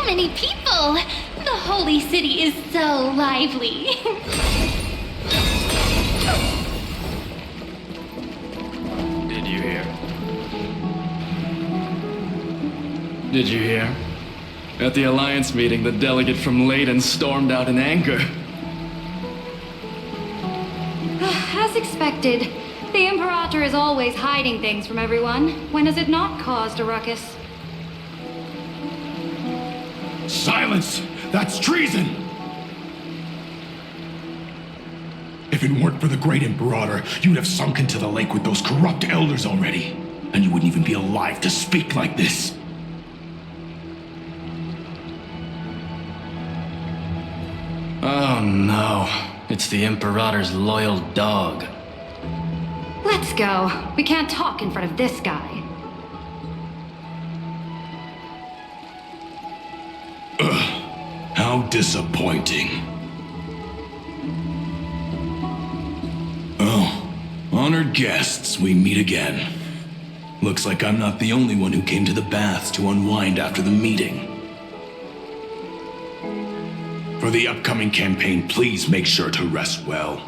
many people! The holy city is so lively. Did you hear? Did you hear? At the Alliance meeting, the delegate from Leyden stormed out in anger. As expected, the Imperator is always hiding things from everyone. When has it not caused a ruckus? Silence! That's treason! If it weren't for the great Imperator, you'd have sunk into the lake with those corrupt elders already. And you wouldn't even be alive to speak like this. Oh no, it's the Imperator's loyal dog. Let's go. We can't talk in front of this guy. How disappointing. Oh, honored guests, we meet again. Looks like I'm not the only one who came to the baths to unwind after the meeting. For the upcoming campaign, please make sure to rest well.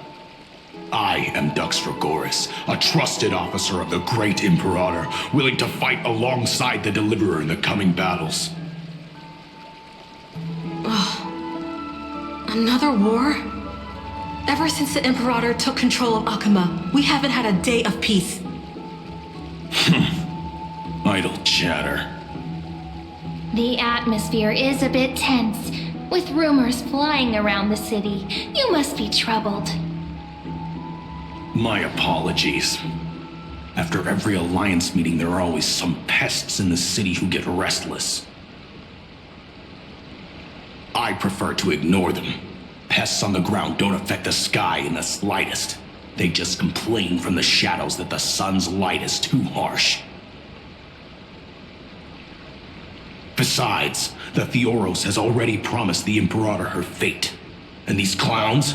I am Dux Dragoris, a trusted officer of the great Imperator, willing to fight alongside the Deliverer in the coming battles. Another war? Ever since the Imperator took control of Akuma, we haven't had a day of peace. Idle chatter. The atmosphere is a bit tense, with rumors flying around the city. You must be troubled. My apologies. After every Alliance meeting, there are always some pests in the city who get restless. I prefer to ignore them. Pests on the ground don't affect the sky in the slightest. They just complain from the shadows that the sun's light is too harsh. Besides, the Theoros has already promised the Imperator her fate. And these clowns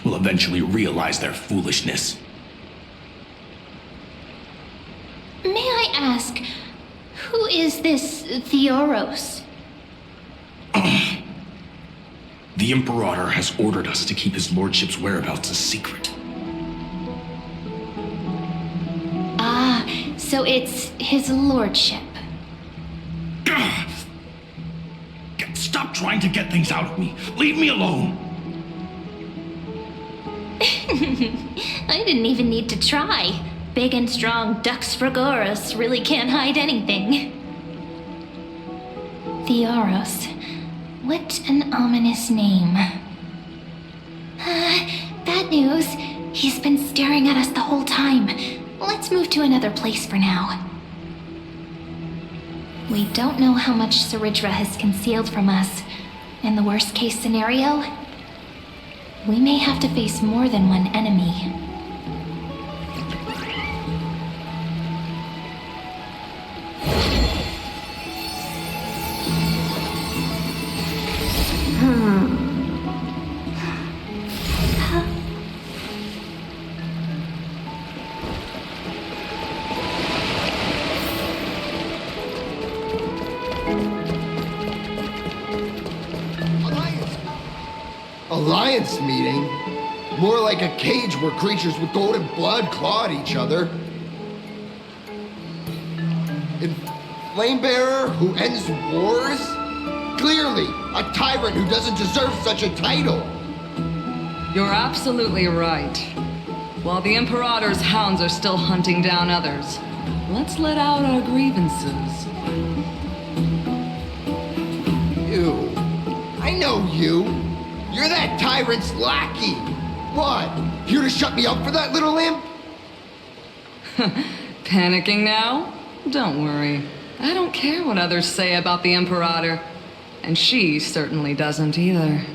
will eventually realize their foolishness. May I ask, who is this Theoros? The Imperator has ordered us to keep his lordship's whereabouts a secret. Ah, so it's his lordship. Stop trying to get things out of me. Leave me alone. I didn't even need to try. Big and strong Dux Fragoros really can't hide anything. Theoros. What an ominous name. Bad news. He's been staring at us the whole time. Let's move to another place for now. We don't know how much Saridra has concealed from us. In the worst case scenario, we may have to face more than one enemy. Alliance meeting? More like a cage where creatures with golden blood claw at each other. And Flamebearer who ends wars? Clearly, a tyrant who doesn't deserve such a title. You're absolutely right. While the Imperator's hounds are still hunting down others, let's let out our grievances. You. I know you. You're that tyrant's lackey. What? Here to shut me up for that little imp? Panicking now? Don't worry. I don't care what others say about the Imperator. And she certainly doesn't either.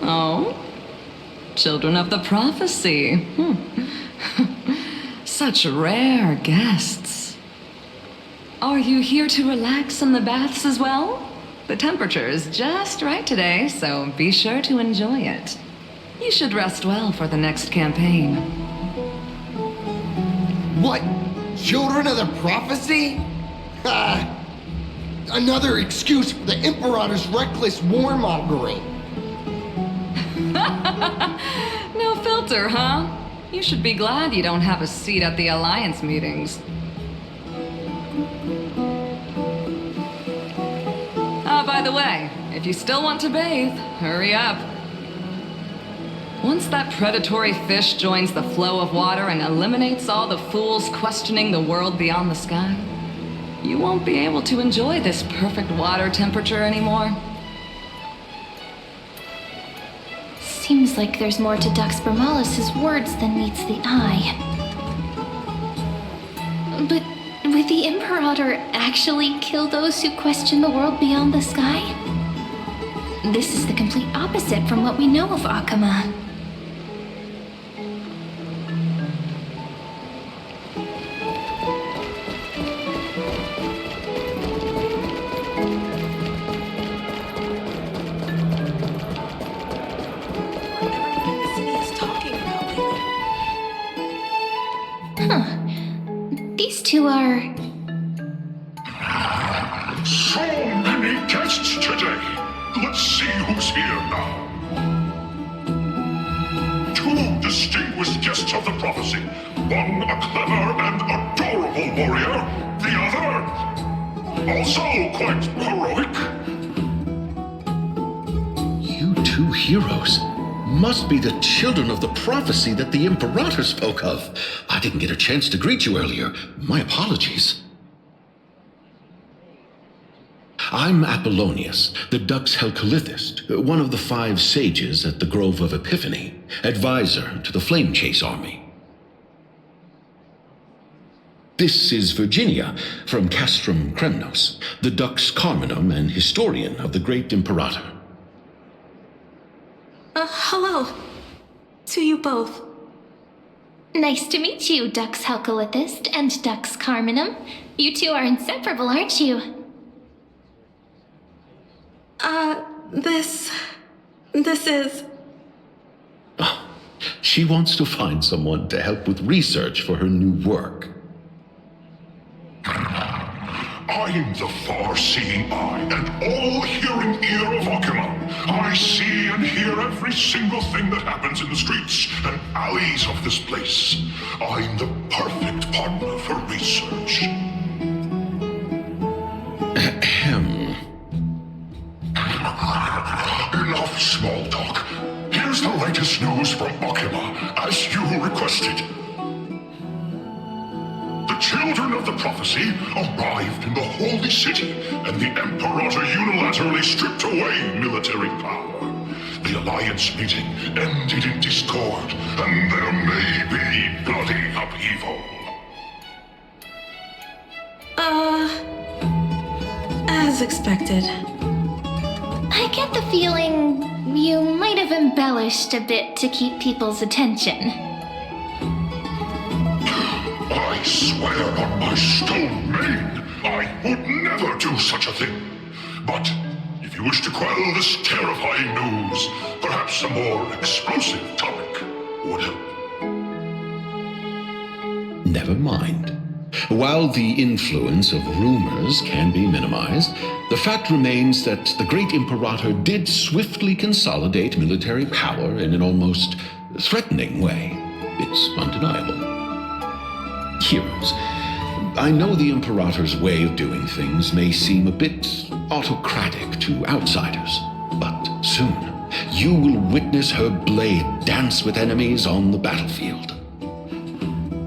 Oh? Children of the Prophecy. Such rare guests. Are you here to relax in the baths as well? The temperature is just right today, so be sure to enjoy it. You should rest well for the next campaign. What? Children of the Prophecy? Ha! Another excuse for the Imperator's reckless warmongering. No filter, huh? You should be glad you don't have a seat at the Alliance meetings. By the way, if you still want to bathe, hurry up. Once that predatory fish joins the flow of water and eliminates all the fools questioning the world beyond the sky, you won't be able to enjoy this perfect water temperature anymore. Seems like there's more to Dux Bermalis' words than meets the eye. But would the Imperator actually kill those who question the world beyond the sky? This is the complete opposite from what we know of Akama. These two are... So many guests today. Let's see who's here now. Two distinguished guests of the prophecy. One a clever and adorable warrior. The other, also quite heroic. You two heroes must be the children of the prophecy that the Imperator spoke of. I didn't get a chance to greet you earlier. My apologies. I'm Apollonius, the Dux Helcalithist, one of the 5 sages at the Grove of Epiphany, advisor to the Flame Chase army. This is Virginia from Castrum Kremnos, the Dux Carminum and historian of the Great Imperator. Hello. To you both. Nice to meet you, Dux Helcalithist and Dux Carminum. You two are inseparable, aren't you? This is... Oh, she wants to find someone to help with research for her new work. I'm the far-seeing eye and all-hearing ear of Akama. I see and hear every single thing that happens in the streets and alleys of this place. I'm the perfect partner for research. Ahem. Enough small talk. Here's the latest news from Akama, as you requested. The children of the prophecy arrived in the holy city, and the Imperator unilaterally stripped away military power. The Alliance meeting ended in discord, and there may be bloody upheaval. As expected. I get the feeling you might have embellished a bit to keep people's attention. I swear on my stone mane, I would never do such a thing. But if you wish to quell this terrifying news, perhaps a more explosive topic would help. Never mind. While the influence of rumors can be minimized, the fact remains that the Great Imperator did swiftly consolidate military power in an almost threatening way. It's undeniable. Heroes, I know the Imperator's way of doing things may seem a bit autocratic to outsiders, but soon you will witness her blade dance with enemies on the battlefield.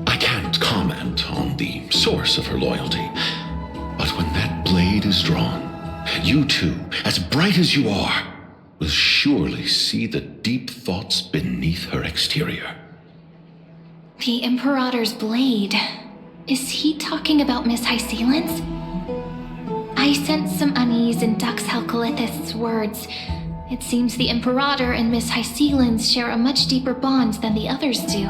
I can't comment on the source of her loyalty, but when that blade is drawn, you two, as bright as you are, will surely see the deep thoughts beneath her exterior. The Imperator's blade. Is he talking about Miss Hysealin's? I sense some unease in Dux Helcalithist's words. It seems the Imperator and Miss Hysealin's share a much deeper bond than the others do.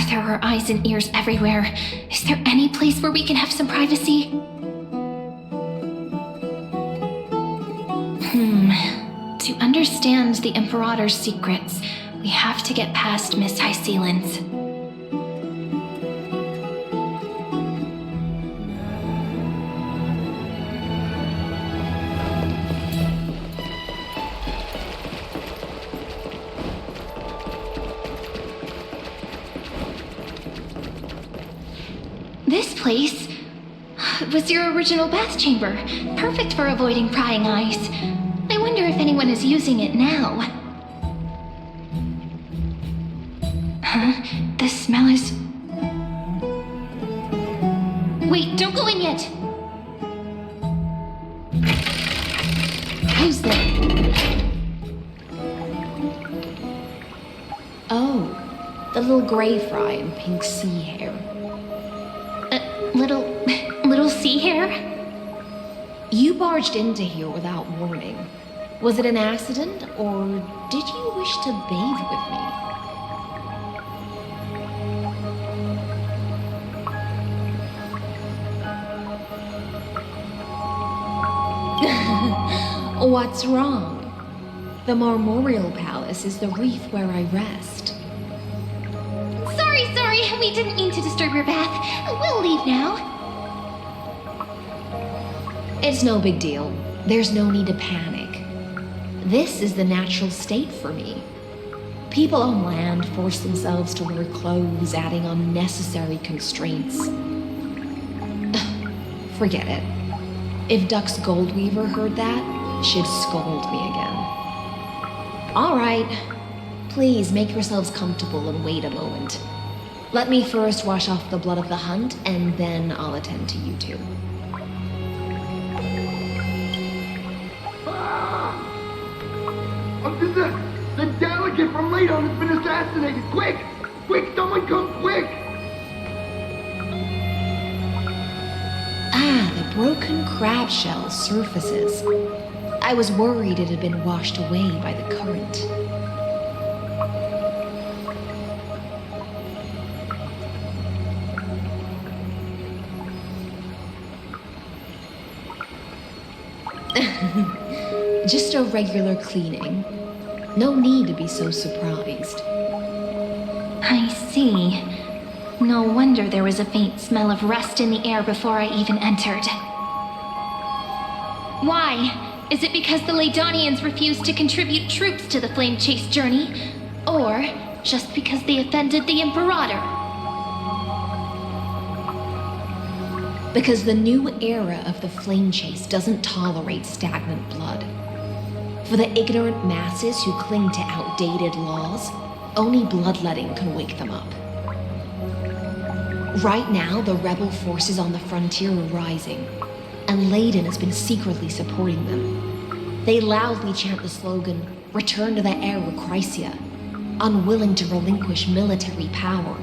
There are eyes and ears everywhere. Is there any place where we can have some privacy? To understand the Imperator's secrets, we have to get past Miss Hysealin's. place. It was your original bath chamber, perfect for avoiding prying eyes. I wonder if anyone is using it now. Huh? The smell is... Wait, don't go in yet! Who's there? Oh, the little gray fry in pink sea hair. Little sea hair? You barged into here without warning. Was it an accident, or did you wish to bathe with me? What's wrong? The Marmoreal Palace is the reef where I rest. Sorry, we didn't mean to disturb your bath. We'll leave now. It's no big deal. There's no need to panic. This is the natural state for me. People on land force themselves to wear clothes, adding unnecessary constraints. Forget it. If Duck's Goldweaver heard that, she'd scold me again. All right. Please make yourselves comfortable and wait a moment. Let me first wash off the blood of the hunt, and then I'll attend to you two. The delegate from Ladon has been assassinated! Quick! Quick, someone come quick! Ah, the broken crab shell surfaces. I was worried it had been washed away by the current. Just a regular cleaning. No need to be so surprised. I see. No wonder there was a faint smell of rust in the air before I even entered. Why? Is it because the Ladonians refused to contribute troops to the Flame Chase journey? Or just because they offended the Imperator? Because the new era of the Flame Chase doesn't tolerate stagnant blood. For the ignorant masses who cling to outdated laws, only bloodletting can wake them up. Right now, the rebel forces on the frontier are rising, and Ladon has been secretly supporting them. They loudly chant the slogan, "Return to the Era Chrysia," unwilling to relinquish military power.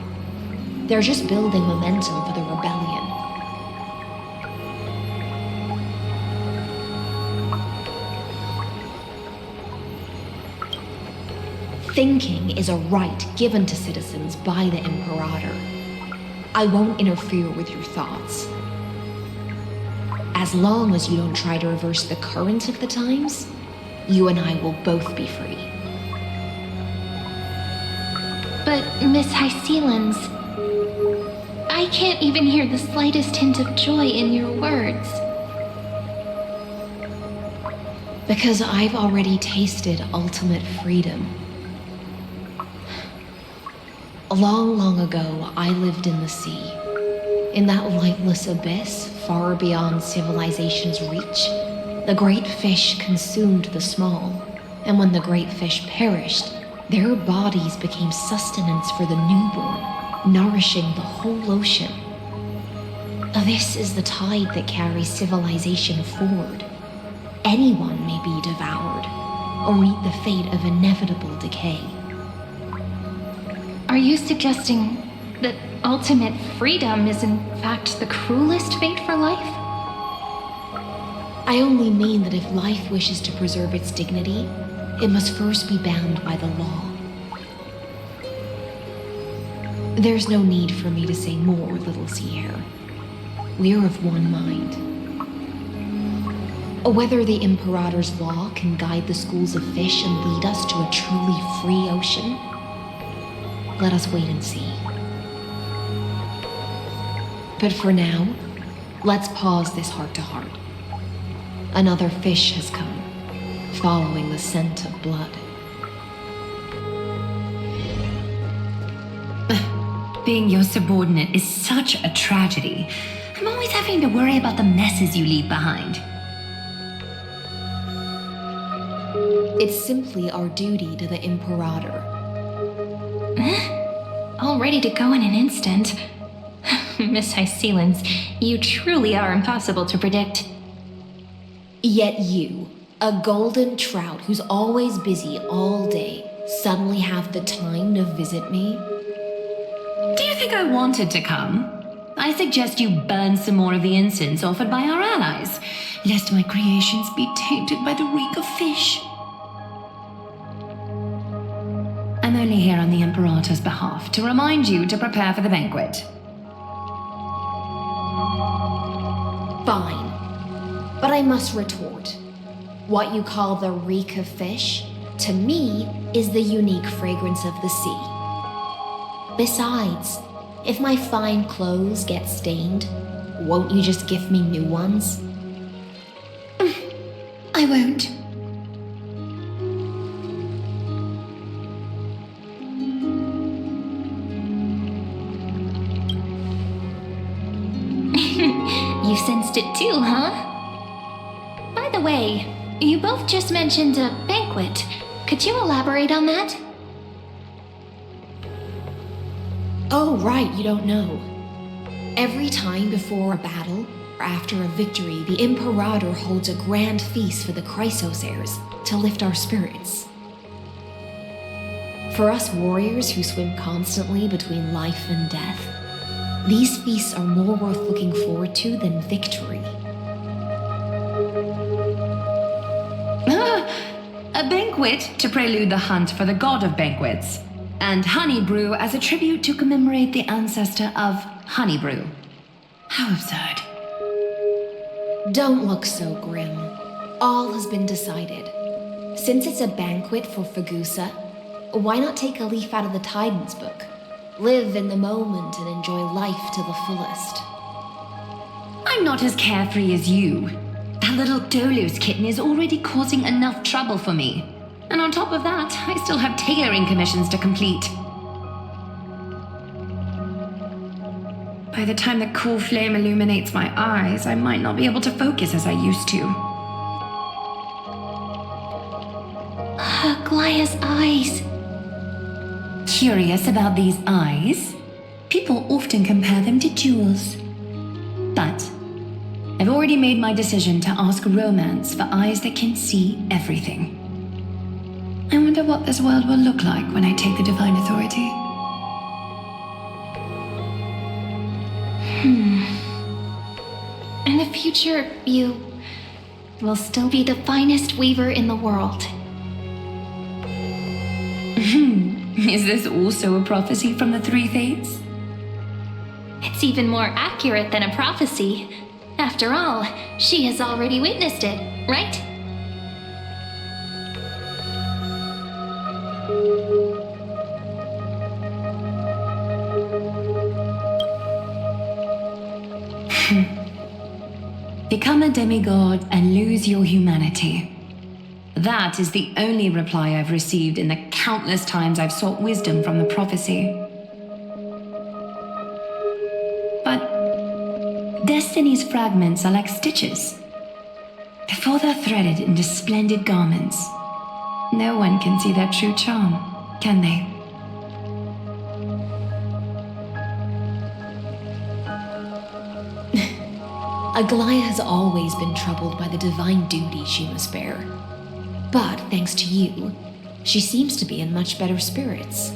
They're just building momentum for the rebellion. Thinking is a right given to citizens by the Imperator. I won't interfere with your thoughts. As long as you don't try to reverse the current of the times, you and I will both be free. But, Miss Hysealans, I can't even hear the slightest hint of joy in your words. Because I've already tasted ultimate freedom. Long, long ago, I lived in the sea. In that lightless abyss, far beyond civilization's reach, the great fish consumed the small. And when the great fish perished, their bodies became sustenance for the newborn, nourishing the whole ocean. This is the tide that carries civilization forward. Anyone may be devoured, or meet the fate of inevitable decay. Are you suggesting that ultimate freedom is in fact the cruelest fate for life? I only mean that if life wishes to preserve its dignity, it must first be bound by the law. There's no need for me to say more, Little Sea Hare. We're of one mind. Whether the Imperator's law can guide the schools of fish and lead us to a truly free ocean, let us wait and see. But for now, let's pause this heart-to-heart. Another fish has come, following the scent of blood. Being your subordinate is such a tragedy. I'm always having to worry about the messes you leave behind. It's simply our duty to the Imperator. All ready to go in an instant. Miss Hycelens, you truly are impossible to predict. Yet you, a golden trout who's always busy all day, suddenly have the time to visit me? Do you think I wanted to come? I suggest you burn some more of the incense offered by our allies, lest my creations be tainted by the reek of fish. I'm only here on the Imperator's behalf to remind you to prepare for the banquet. Fine. But I must retort. What you call the reek of fish, to me, is the unique fragrance of the sea. Besides, if my fine clothes get stained, won't you just give me new ones? I won't. You sensed it too, huh? By the way, you both just mentioned a banquet. Could you elaborate on that? Oh, right, you don't know. Every time before a battle, or after a victory, the Imperator holds a grand feast for the Chrysos heirs to lift our spirits. For us warriors who swim constantly between life and death, these feasts are more worth looking forward to than victory. A banquet to prelude the hunt for the god of banquets, and honey brew as a tribute to commemorate the ancestor of honey brew. How absurd. Don't look so grim. All has been decided. Since it's a banquet for Fagusa, why not take a leaf out of the Tidens book? Live in the moment and enjoy life to the fullest. I'm not as carefree as you. That little Dolos kitten is already causing enough trouble for me. And on top of that, I still have tailoring commissions to complete. By the time the cool flame illuminates my eyes, I might not be able to focus as I used to. Glaya's eyes. Curious about these eyes? People often compare them to jewels. But I've already made my decision to ask romance for eyes that can see everything. I wonder what this world will look like when I take the divine authority. In the future, you will still be the finest weaver in the world. Is this also a prophecy from the Three Fates? It's even more accurate than a prophecy. After all, she has already witnessed it, right? Become a demigod and lose your humanity. That is the only reply I've received in the countless times I've sought wisdom from the prophecy. But destiny's fragments are like stitches. Before they're threaded into splendid garments, no one can see their true charm, can they? Aglaya has always been troubled by the divine duty she must bear. But thanks to you, she seems to be in much better spirits.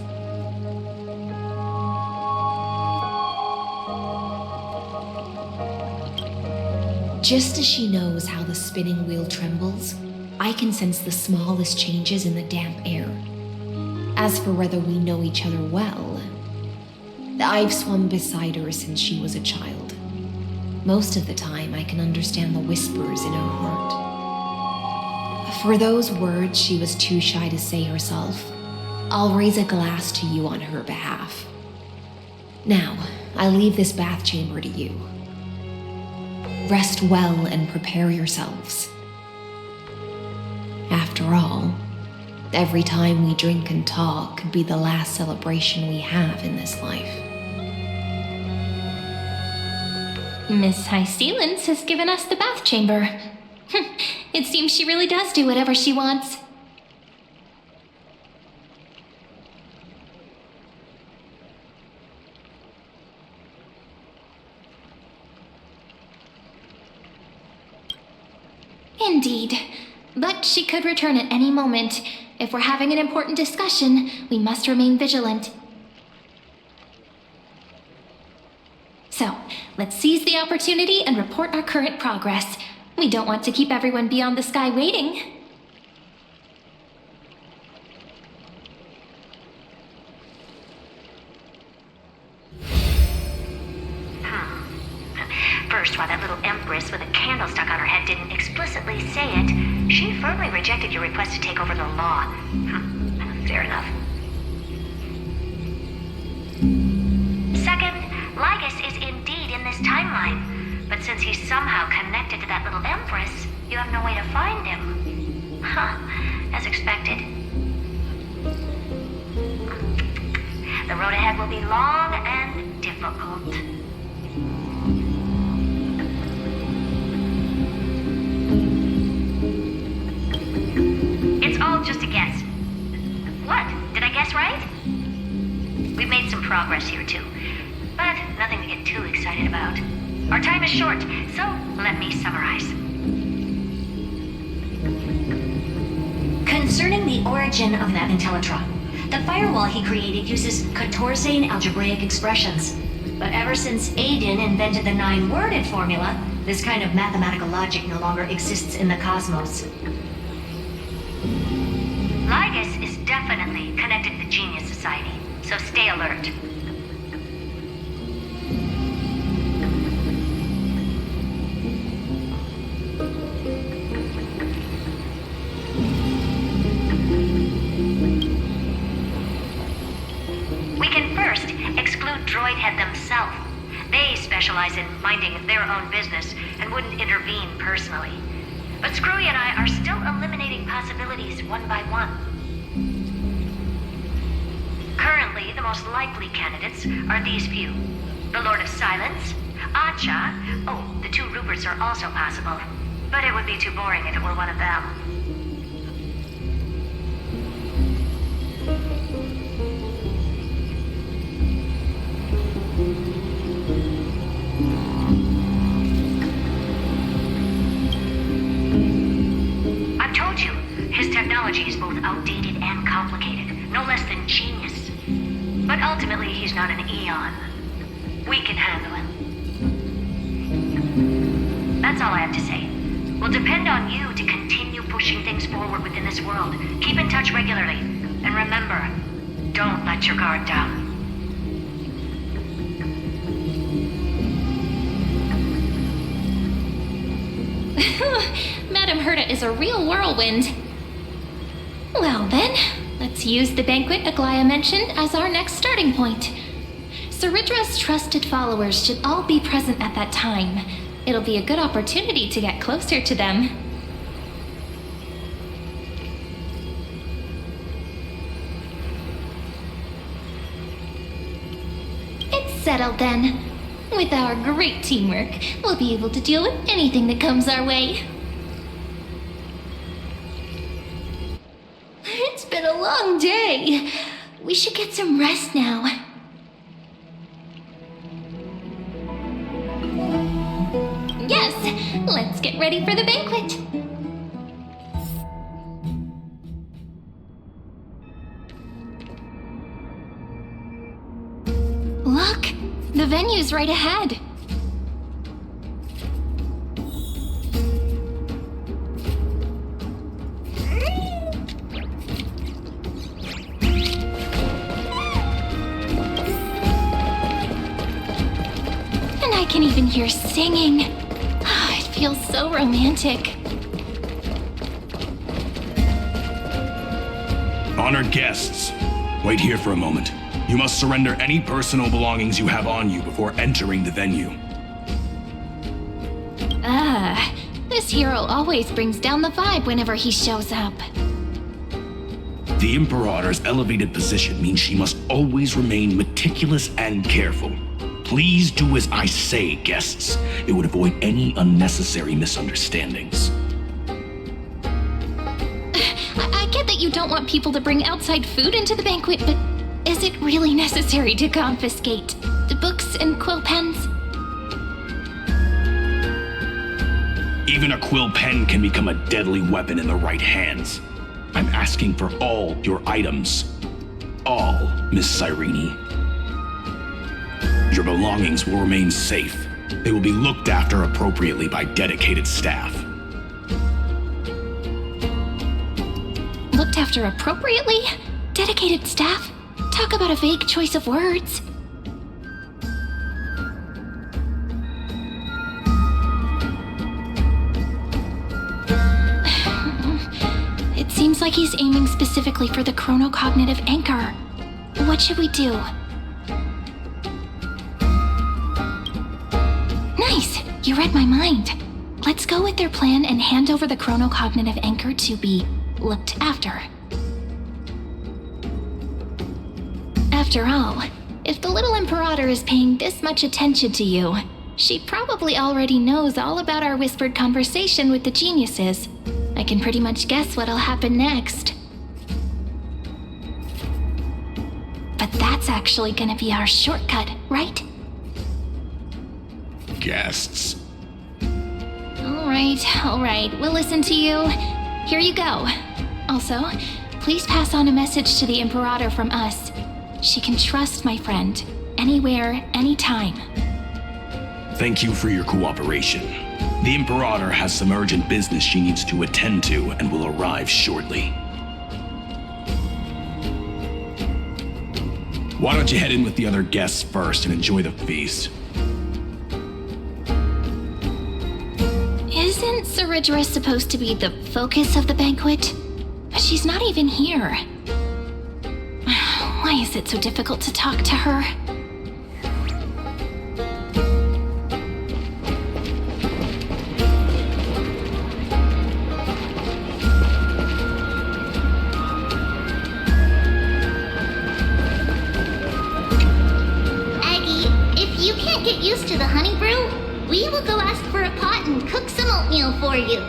Just as she knows how the spinning wheel trembles, I can sense the smallest changes in the damp air. As for whether we know each other well, I've swum beside her since she was a child. Most of the time, I can understand the whispers in her heart. For those words she was too shy to say herself, I'll raise a glass to you on her behalf. Now, I leave this bath chamber to you. Rest well and prepare yourselves. After all, every time we drink and talk could be the last celebration we have in this life. Miss High Sealance has given us the bath chamber. It seems she really does do whatever she wants. Indeed. But she could return at any moment. If we're having an important discussion, we must remain vigilant. So, let's seize the opportunity and report our current progress. We don't want to keep everyone beyond the sky waiting. First, while that little empress with a candle stuck on her head didn't explicitly say it, she firmly rejected your request to take over the law. Fair enough. Second, Lygus is indeed in this timeline, but since he's somehow connected to that little empress, you have no way to find him. As expected. The road ahead will be long and difficult. It's all just a guess. What? Did I guess right? We've made some progress here too, but nothing to get too excited about. Our time is short, so let me summarize. Concerning the origin of that Intellitron, the firewall he created uses Catorzean algebraic expressions. But ever since Aiden invented the 9-worded formula, this kind of mathematical logic no longer exists in the cosmos. Lygus is definitely connected to the Genius Society, so stay alert. We can first exclude Droidhead themselves. They specialize in minding their own business and wouldn't intervene personally. But Screwy and I are still eliminating possibilities one by one. Currently, the most likely candidates are these few. The Lord of Silence, Acha, the 2 Ruperts are also possible. But it would be too boring if it were one of them. I've told you, his technology is both outdated and complicated, no less than genius. But ultimately, he's not an Eon. We can handle him. That's all I have to say. We'll depend on you to continue pushing things forward within this world. Keep in touch regularly. And remember, don't let your guard down. Madame Herta is a real whirlwind. Well then, let's use the banquet Aglaya mentioned as our next starting point. Ceridra's trusted followers should all be present at that time. It'll be a good opportunity to get closer to them. It's settled then. With our great teamwork, we'll be able to deal with anything that comes our way. It's been a long day. We should get some rest now. Yes, let's get ready for the banquet. Look, the venue's right ahead. And I can even hear singing. It feels so romantic. Honored guests, wait here for a moment. You must surrender any personal belongings you have on you before entering the venue. This hero always brings down the vibe whenever he shows up. The Imperator's elevated position means she must always remain meticulous and careful. Please do as I say, guests. It would avoid any unnecessary misunderstandings. I get that you don't want people to bring outside food into the banquet, but is it really necessary to confiscate the books and quill pens? Even a quill pen can become a deadly weapon in the right hands. I'm asking for all your items. All, Miss Cyrene. Your belongings will remain safe. They will be looked after appropriately by dedicated staff. Looked after appropriately? Dedicated staff? Talk about a vague choice of words. It seems like he's aiming specifically for the chronocognitive anchor. What should we do? Nice! You read my mind. Let's go with their plan and hand over the chronocognitive anchor to be looked after. After all, if the little Imperator is paying this much attention to you, she probably already knows all about our whispered conversation with the geniuses. I can pretty much guess what'll happen next. But that's actually gonna be our shortcut, right? Guests. All right, we'll listen to you. Here you go. Also, please pass on a message to the Imperator from us. She can trust my friend, anywhere, anytime. Thank you for your cooperation. The Imperator has some urgent business she needs to attend to and will arrive shortly. Why don't you head in with the other guests first and enjoy the feast? Isn't Ceridra supposed to be the focus of the banquet? But she's not even here. Why is it so difficult to talk to her? Aggie, if you can't get used to the honey brew, we will go ask for a pot and cook some oatmeal for you.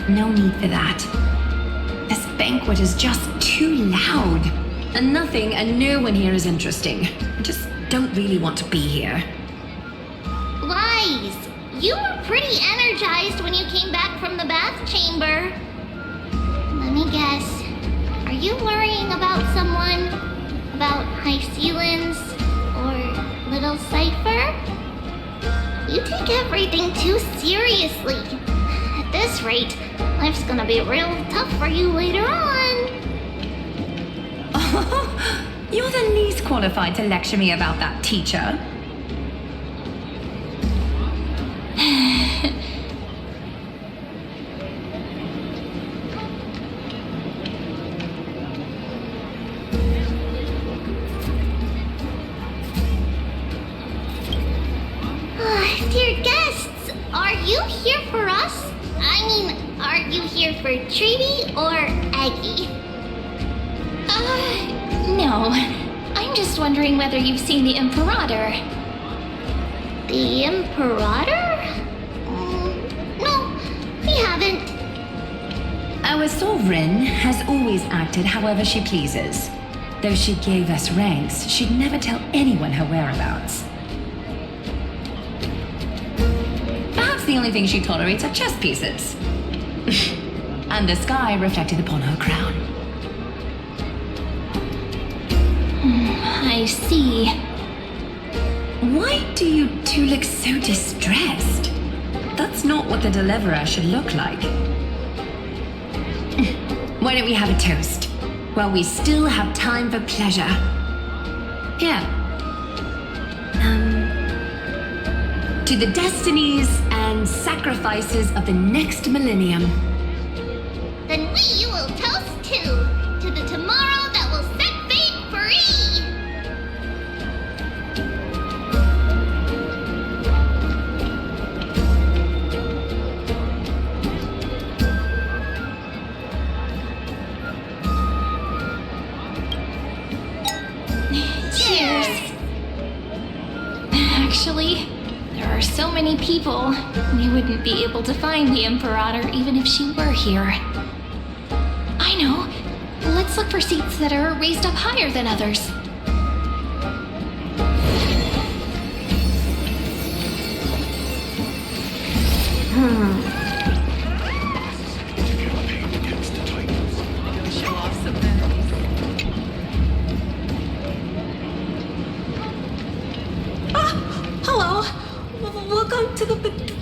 No need for that. This banquet is just too loud. And nothing and no one here is interesting. I just don't really want to be here. Lies! You were pretty energized when you came back from the bath chamber. Let me guess. Are you worrying about someone? About Hycealans? Or Little Cypher? You take everything too seriously. At this rate, life's gonna be real tough for you later on. You're the least qualified to lecture me about that, teacher. Dear guests, are you here for us? I mean, are you here for Treaty or Aggie? No. I'm just wondering whether you've seen the Imperator. The Imperator? No, we haven't. Our sovereign has always acted however she pleases. Though she gave us ranks, she'd never tell anyone her whereabouts. Perhaps the only thing she tolerates are chess pieces. And the sky reflected upon her crown. I see. Why do you two look so distressed? That's not what the deliverer should look like. Why don't we have a toast? While we still have time for pleasure. Here. To the destinies and sacrifices of the next millennium. Then we will toast to the tomorrow that will set fate free! are so many people, we wouldn't be able to find the Imperator even if she were here. I know. Let's look for seats that are raised up higher than others. Hello. Welcome to the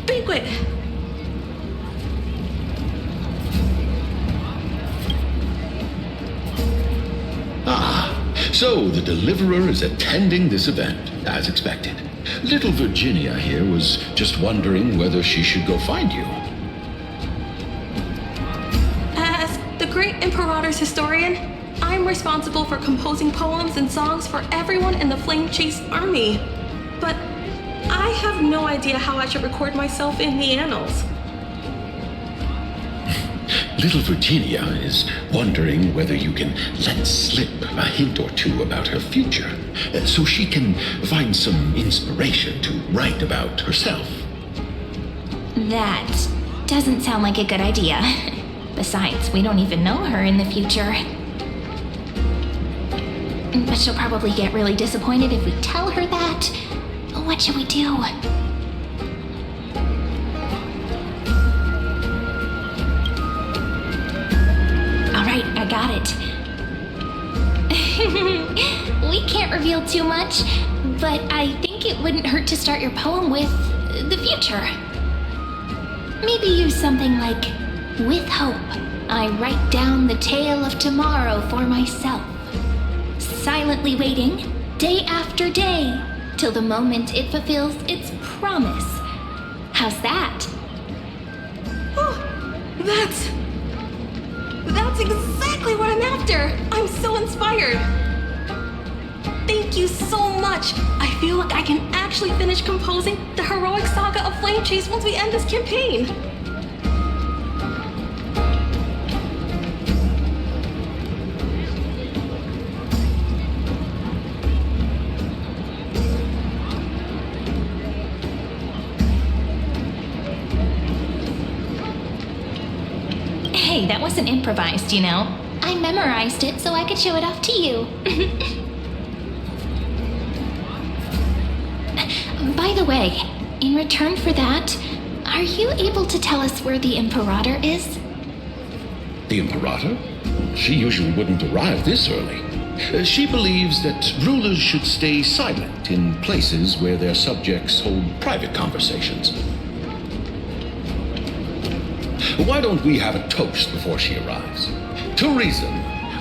banquet. So the Deliverer is attending this event, as expected. Little Virginia here was just wondering whether she should go find you. As the great Imperator's historian, I'm responsible for composing poems and songs for everyone in the Flame Chase army. But I have no idea how I should record myself in the annals. Little Virginia is wondering whether you can let slip a hint or two about her future, so she can find some inspiration to write about herself. That doesn't sound like a good idea. Besides, we don't even know her in the future. But she'll probably get really disappointed if we tell her that. What should we do? Alright, I got it. We can't reveal too much, but I think it wouldn't hurt to start your poem with the future. Maybe use something like, "With hope, I write down the tale of tomorrow for myself. Silently waiting, day after day, till the moment it fulfills its promise." How's that? Oh, that's exactly what I'm after. I'm so inspired. Thank you so much. I feel like I can actually finish composing the heroic saga of Flame Chase once we end this campaign. Hey, that wasn't improvised, you know. I memorized it so I could show it off to you. By the way, in return for that, are you able to tell us where the Imperator is? The Imperator? She usually wouldn't arrive this early. She believes that rulers should stay silent in places where their subjects hold private conversations. Why don't we have a toast before she arrives? To reason,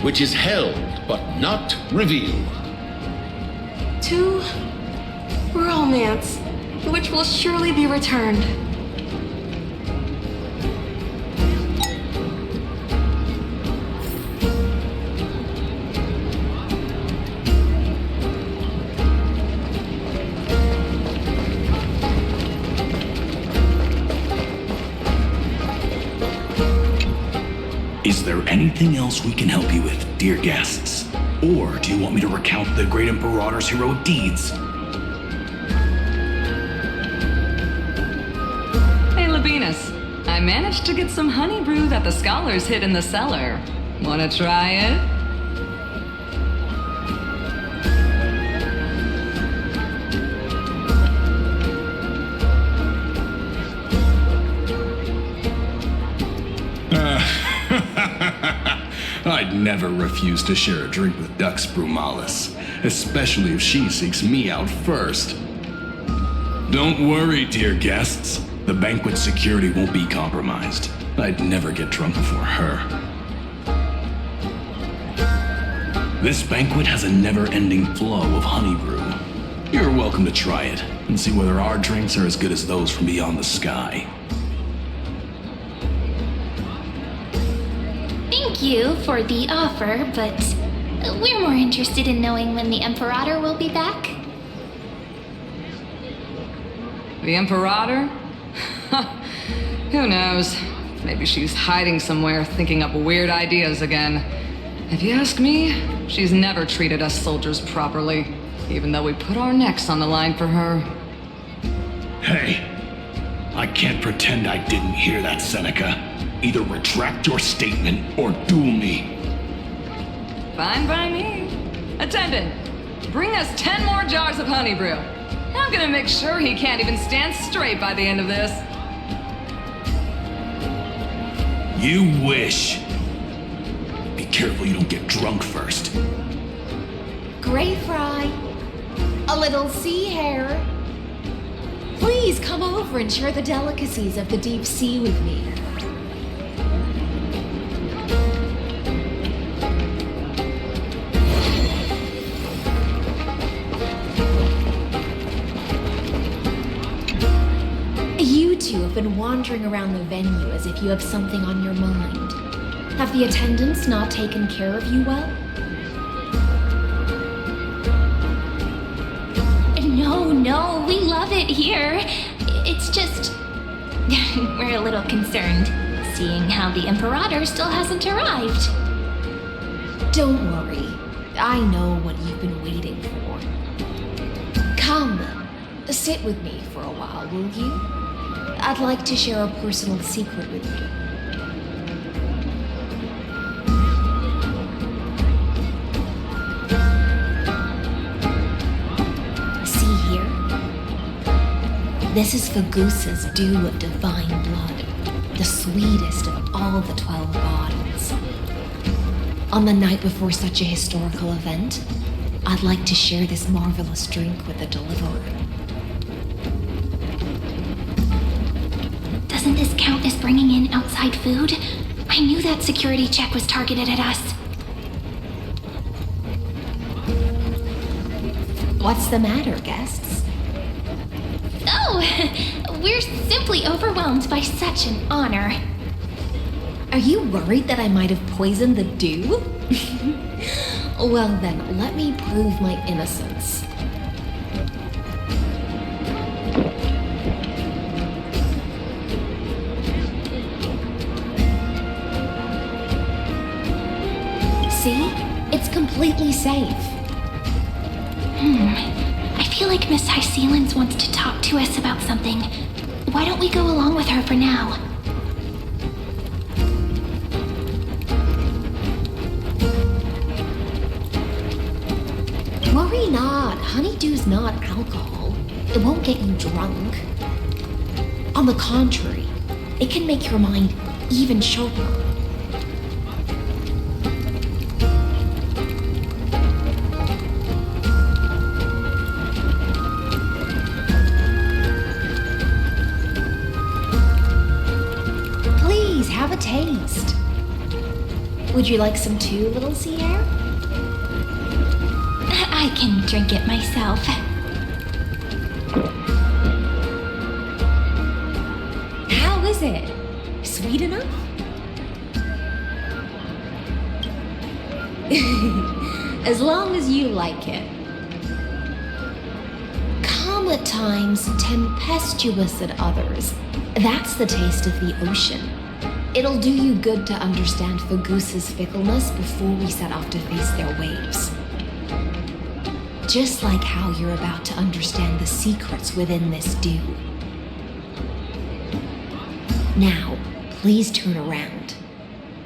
which is held but not revealed. To romance, which will surely be returned. Is there anything else we can help you with, dear guests? Or do you want me to recount the great Imperator's heroic deeds? Hey, Labinas. I managed to get some honey brew that the scholars hid in the cellar. Wanna try it? I'd never refuse to share a drink with Dux Brumalis, especially if she seeks me out first. Don't worry, dear guests. The banquet security won't be compromised. I'd never get drunk before her. This banquet has a never-ending flow of honey brew. You're welcome to try it and see whether our drinks are as good as those from beyond the sky. Thank you for the offer, but we're more interested in knowing when the Imperator will be back. The Imperator? Who knows? Maybe she's hiding somewhere, thinking up weird ideas again. If you ask me, she's never treated us soldiers properly, even though we put our necks on the line for her. Hey, I can't pretend I didn't hear that, Seneca. Either retract your statement or duel me. Fine by me. Attendant, bring us 10 more jars of honey brew. I'm gonna make sure he can't even stand straight by the end of this. You wish. Be careful you don't get drunk first. Gray fry. A little sea hare. Please come over and share the delicacies of the deep sea with me. You two have been wandering around the venue as if you have something on your mind. Have the attendants not taken care of you well? No, we love it here. It's just... we're a little concerned, seeing how the Imperator still hasn't arrived. Don't worry. I know what you've been waiting for. Come, sit with me for a while, will you? I'd like to share a personal secret with you. This is Fagusa's dew of divine blood, the sweetest of all the 12 bottles. On the night before such a historical event, I'd like to share this marvelous drink with the deliverer. Doesn't this count as bringing in outside food? I knew that security check was targeted at us. What's the matter, guests? Oh, we're simply overwhelmed by such an honor. Are you worried that I might have poisoned the dew? Well then, let me prove my innocence. See? It's completely safe. I feel like Miss Hysealins wants to talk to us about something. Why don't we go along with her for now? Worry not. Honeydew's not alcohol. It won't get you drunk. On the contrary, it can make your mind even sharper. Have a taste. Would you like some too, little sea hare? I can drink it myself. How is it? Sweet enough? As long as you like it. Calm at times, tempestuous at others. That's the taste of the ocean. It'll do you good to understand Fagusa's fickleness before we set off to face their waves. Just like how you're about to understand the secrets within this dew. Now, please turn around.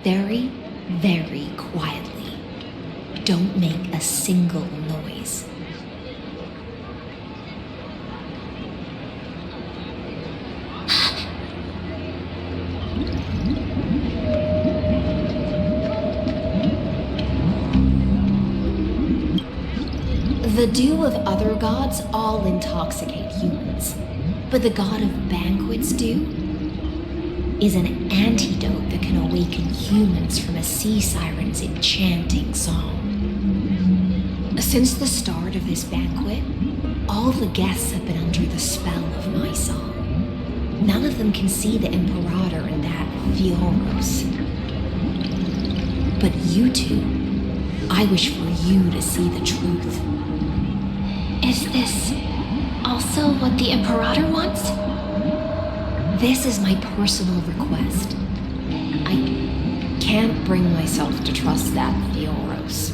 Very, very quietly. Don't make a single noise. The dew of other gods all intoxicate humans, but the god of banquets dew is an antidote that can awaken humans from a sea siren's enchanting song. Since the start of this banquet, all the guests have been under the spell of my song. None of them can see the Imperator and that Fioros. But you two, I wish for you to see the truth. Is this also what the Imperator wants? This is my personal request. I can't bring myself to trust that Fioros.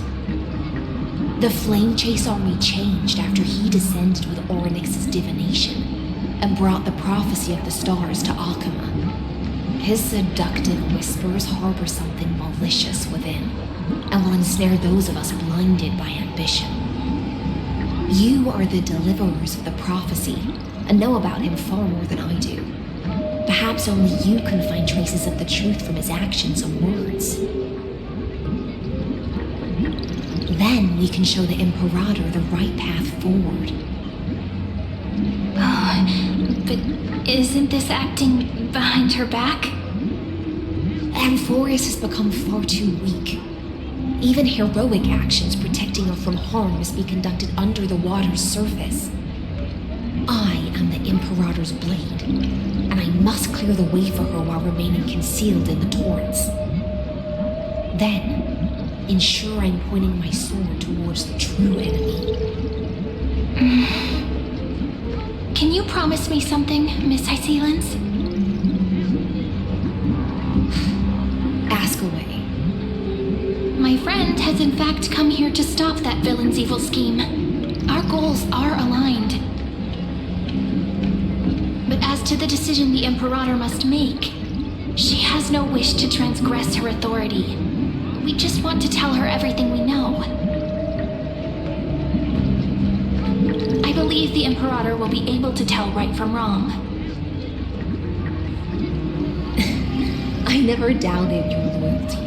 The Flame Chase army changed after he descended with Orynyx's divination. and brought the prophecy of the stars to Akuma. His seductive whispers harbor something malicious within, and will ensnare those of us blinded by ambition. You are the deliverers of the prophecy, and know about him far more than I do. Perhaps only you can find traces of the truth from his actions and words. Then we can show the Imperator the right path forward. But isn't this acting behind her back? Amphorius has become far too weak. Even heroic actions protecting her from harm must be conducted under the water's surface. I am the Imperator's blade, and I must clear the way for her while remaining concealed in the torrents. Then, ensure I'm pointing my sword towards the true enemy. Can you promise me something, Miss Hysealence? Ask away. My friend has in fact come here to stop that villain's evil scheme. Our goals are aligned. But as to the decision the Imperator must make, she has no wish to transgress her authority. We just want to tell her everything we know. I believe the Imperator will be able to tell right from wrong. I never doubted your loyalty.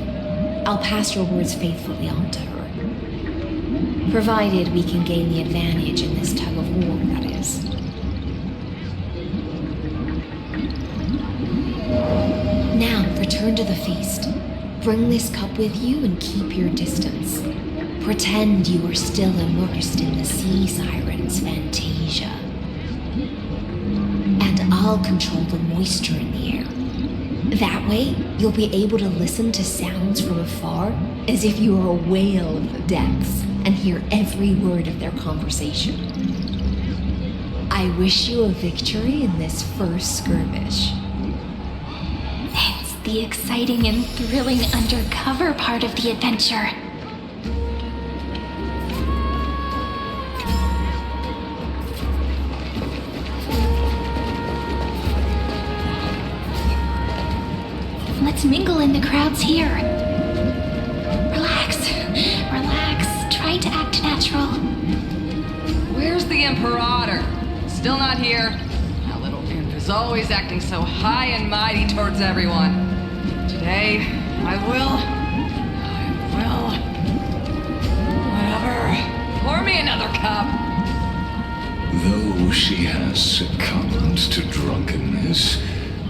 I'll pass your words faithfully on to her. Provided we can gain the advantage in this tug of war, that is. Now, return to the feast. Bring this cup with you and keep your distance. Pretend you are still immersed in the sea siren's fantasia. And I'll control the moisture in the air. That way, you'll be able to listen to sounds from afar as if you were a whale of the depths and hear every word of their conversation. I wish you a victory in this first skirmish. It's the exciting and thrilling undercover part of the adventure. Let's mingle in the crowds here. Relax, relax. Try to act natural. Where's the Imperator? Still not here. That little imp is always acting so high and mighty towards everyone. Today, whatever. Pour me another cup. Though she has succumbed to drunkenness,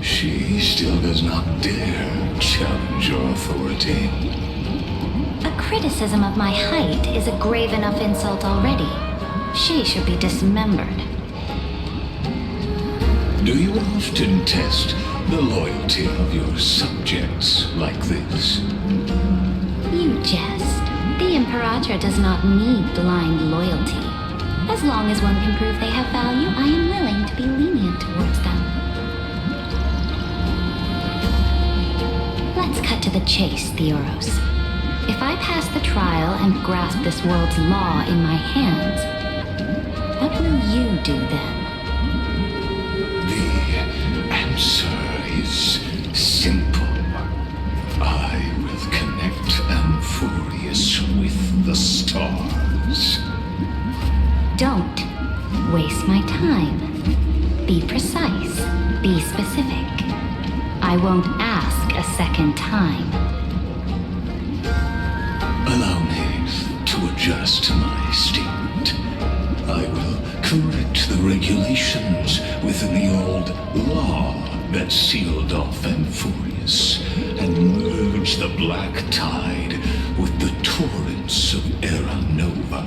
she still does not dare challenge your authority. A criticism of my height is a grave enough insult already. She should be dismembered. Do you often test the loyalty of your subjects like this? You jest. The Imperator does not need blind loyalty. As long as one can prove they have value, I am willing to be lenient towards them. Let's cut to the chase, Theoros. If I pass the trial and grasp this world's law in my hands, what will you do then? The answer is simple. I will connect Amphorius with the stars. Don't waste my time. Be precise. Be specific. I won't ask a second time. Allow me to adjust my statement. I will correct the regulations within the old law that sealed off Amphorius and merge the black tide with the torrents of Era Nova.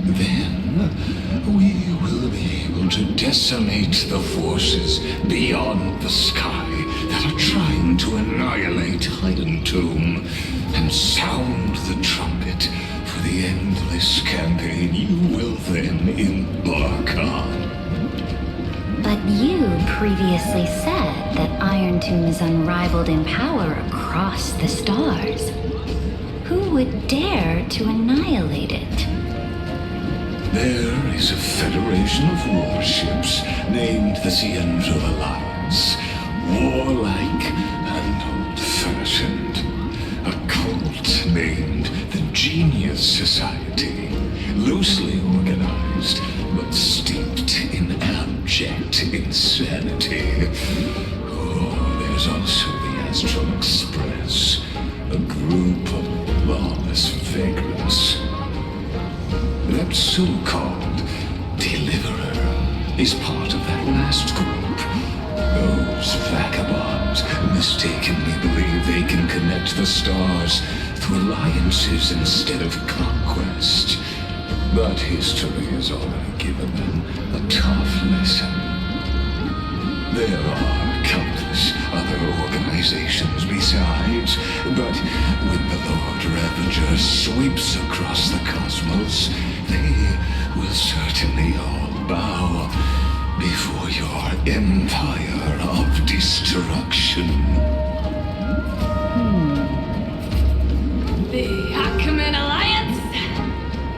Then we will be able to decimate the forces beyond the sky that are trying to annihilate Hidden Tomb and sound the trumpet for the endless campaign you will then embark on. But you previously said that Iron Tomb is unrivaled in power across the stars. Who would dare to annihilate it? There is a federation of warships named the Cienzo Alliance. Warlike and old-fashioned. A cult named the Genius Society. Loosely organized, but steeped in abject insanity. Oh, there's also the Astral Express, a group of lawless vagrants. That so-called deliverer is part of that last group. Those vagabonds mistakenly believe they can connect the stars through alliances instead of conquest. But history has already given them a tough lesson. There are countless other organizations besides, but when the Lord Ravager sweeps across the cosmos, they will certainly all bow before your empire of destruction. The Ackman Alliance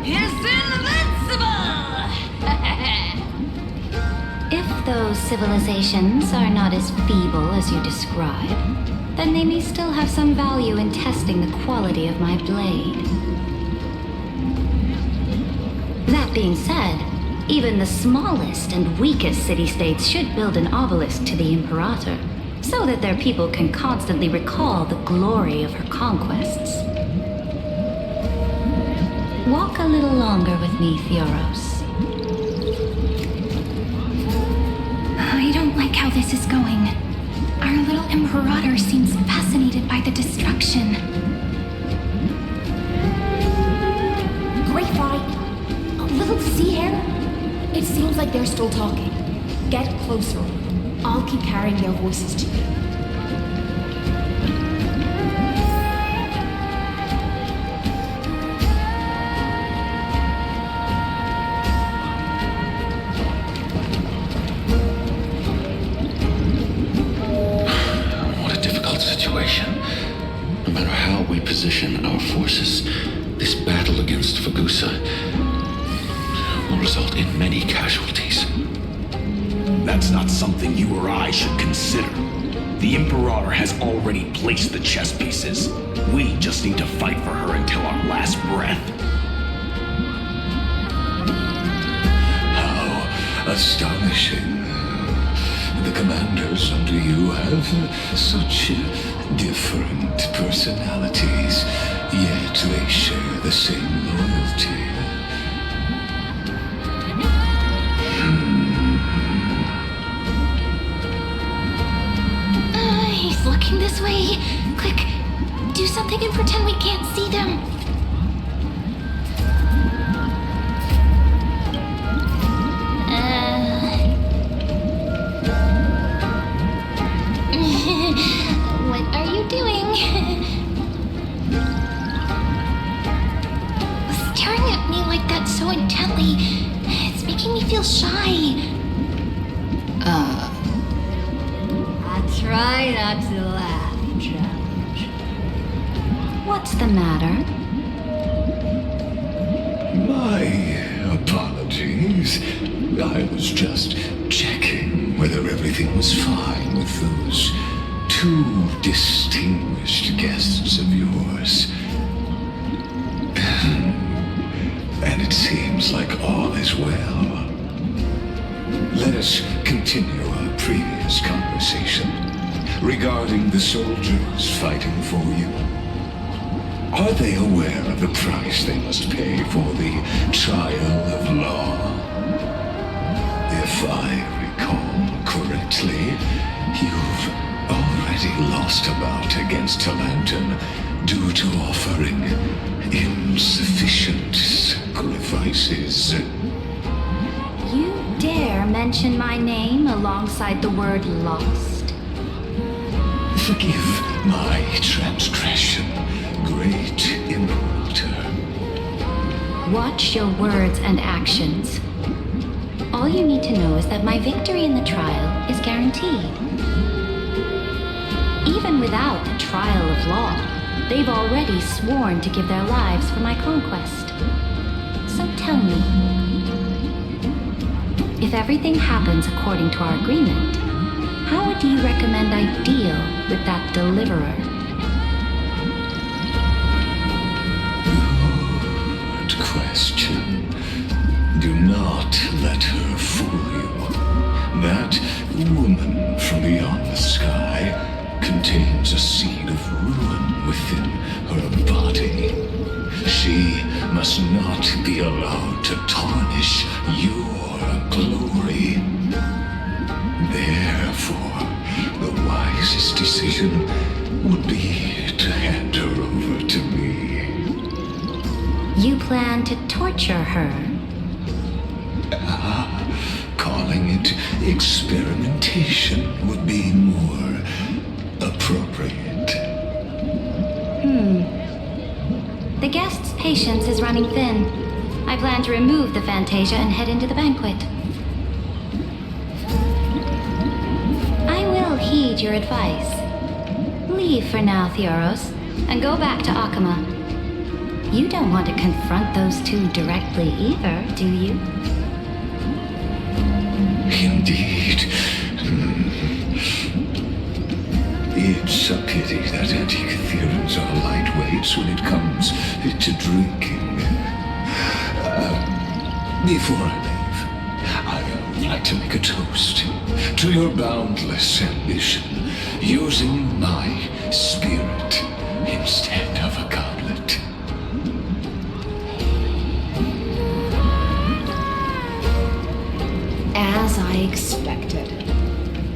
is invincible! If those civilizations are not as feeble as you describe, then they may still have some value in testing the quality of my blade. That being said, even the smallest and weakest city-states should build an obelisk to the Imperator, so that their people can constantly recall the glory of her conquests. Walk a little longer with me, Theoros. I don't like how this is going. Our little Imperator seems fascinated by the destruction. Great fight. A little sea air. It seems like they're still talking. Get closer. I'll keep carrying their voices to you. What a difficult situation. No matter how we position our forces, this battle against Fagusa will result in many casualties. That's not something you or I should consider. The Imperator has already placed the chess pieces. We just need to fight for her until our last breath. How astonishing. The commanders under you have such different personalities, yet they share the same loyalty. He's looking this way. Quick, do something and pretend we can't see them. What are you doing? Staring at me like that so intently, it's making me feel shy. Try not to laugh, Challenge. What's the matter? My apologies. I was just checking whether everything was fine with those two distinguished guests of yours. And it seems like all is well. Let us continue our previous conversation regarding the soldiers fighting for you. Are they aware of the price they must pay for the trial of law? If I recall correctly, you've already lost a bout against Talanton due to offering insufficient sacrifices. You dare mention my name alongside the word lost? Forgive my transgression, great Imperator. Watch your words and actions. All you need to know is that my victory in the trial is guaranteed. Even without the trial of law, they've already sworn to give their lives for my conquest. So tell me, if everything happens according to our agreement, how would you recommend I deal with that deliverer? Good question. Do not let her fool you. That woman from beyond the sky contains a seed of ruin within her body. She must not be allowed to tarnish your glory. Therefore, the wisest decision would be to hand her over to me. You plan to torture her? Calling it experimentation would be more appropriate. The guest's patience is running thin. I plan to remove the Fantasia and head into the banquet. I will heed your advice. Leave for now, Theoros, and go back to Akama. You don't want to confront those two directly either, do you? Indeed. It's a pity that anti-Catherians are lightweights when it comes to drinking. Before I leave, I'd like to make a toast to your boundless ambition, using my spirit instead of a goblet. As I expected,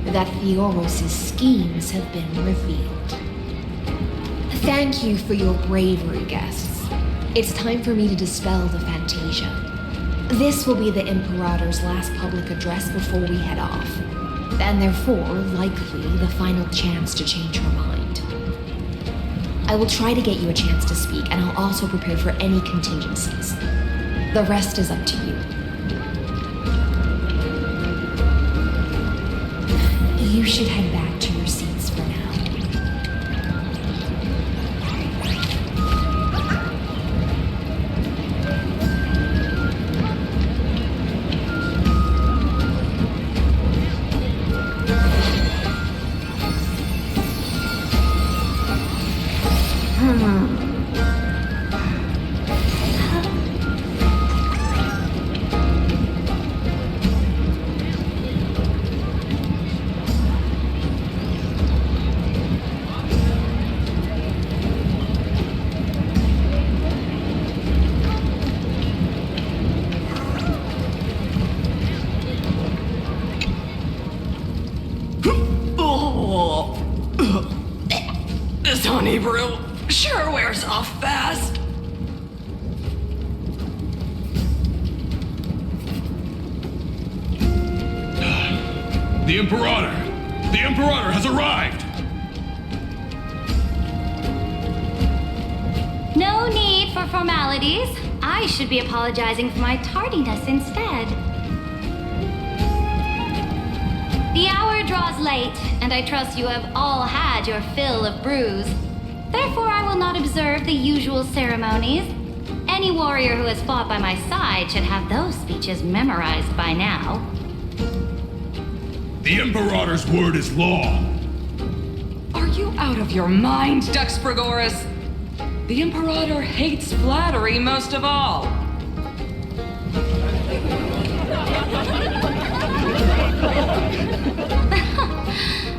that Theoros' schemes have been revealed. Thank you for your bravery, guests. It's time for me to dispel the Fantasia. This will be the Imperator's last public address before we head off, and therefore, likely, the final chance to change her mind. I will try to get you a chance to speak, and I'll also prepare for any contingencies. The rest is up to you. You should head back to your seats for now. This honey brew sure wears off fast. The Imperator! The Imperator has arrived! No need for formalities. I should be apologizing for my tardiness instead. The hour draws late, and I trust you have all had your fill of brews. Therefore, I will not observe the usual ceremonies. Any warrior who has fought by my side should have those speeches memorized by now. The Imperator's word is law! Are you out of your mind, Duxfragoris? The Imperator hates flattery most of all.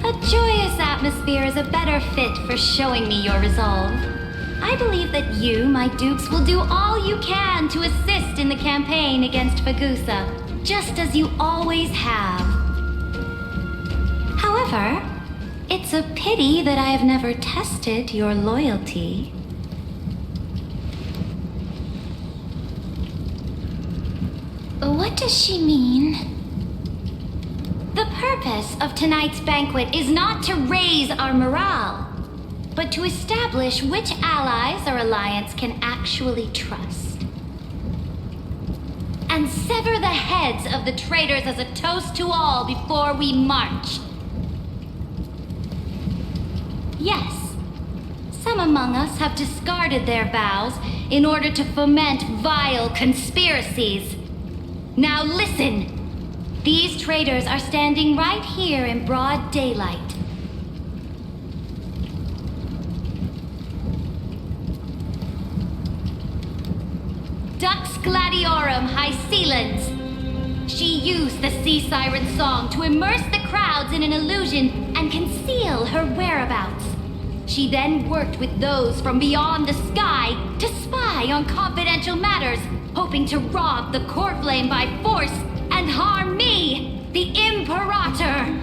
A joyous atmosphere is a better fit for showing me your resolve. I believe that you, my dukes, will do all you can to assist in the campaign against Fagusa, just as you always have. However, it's a pity that I have never tested your loyalty. What does she mean? The purpose of tonight's banquet is not to raise our morale, but to establish which allies our alliance can actually trust. And sever the heads of the traitors as a toast to all before we march. Yes, some among us have discarded their vows in order to foment vile conspiracies. Now listen! These traitors are standing right here in broad daylight. Dux Gladiorum Hycelens. She used the sea siren song to immerse the crowds in an illusion and conceal her whereabouts. She then worked with those from beyond the sky to spy on confidential matters, hoping to rob the core flame by force and harm me, the Imperator.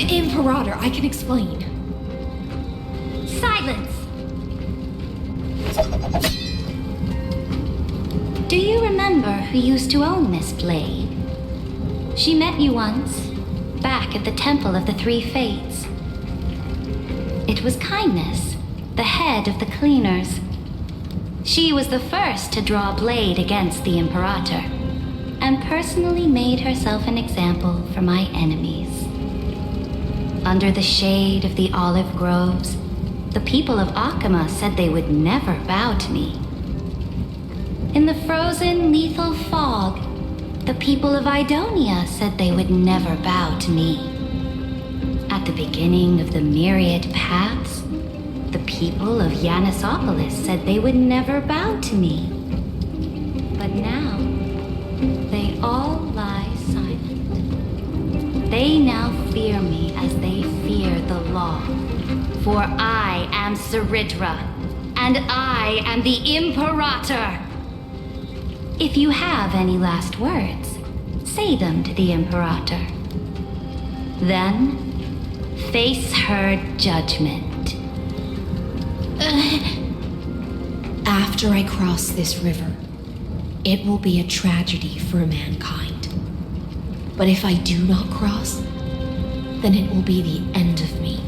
Imperator, I can explain. Silence! Do you remember who used to own this blade? She met you once, back at the Temple of the Three Fates. It was Kindness, the head of the cleaners. She was the first to draw a blade against the Imperator, and personally made herself an example for my enemies. Under the shade of the olive groves, the people of Akama said they would never bow to me. In the frozen, lethal fog, the people of Idonia said they would never bow to me. At the beginning of the myriad paths, the people of Yanisopolis said they would never bow to me. But now, they all lie silent. They now fear me as they fear the law. For I am Ceridra, and I am the Imperator. If you have any last words, say them to the Imperator. Then, face her judgment. After I cross this river, it will be a tragedy for mankind. But if I do not cross, then it will be the end of me.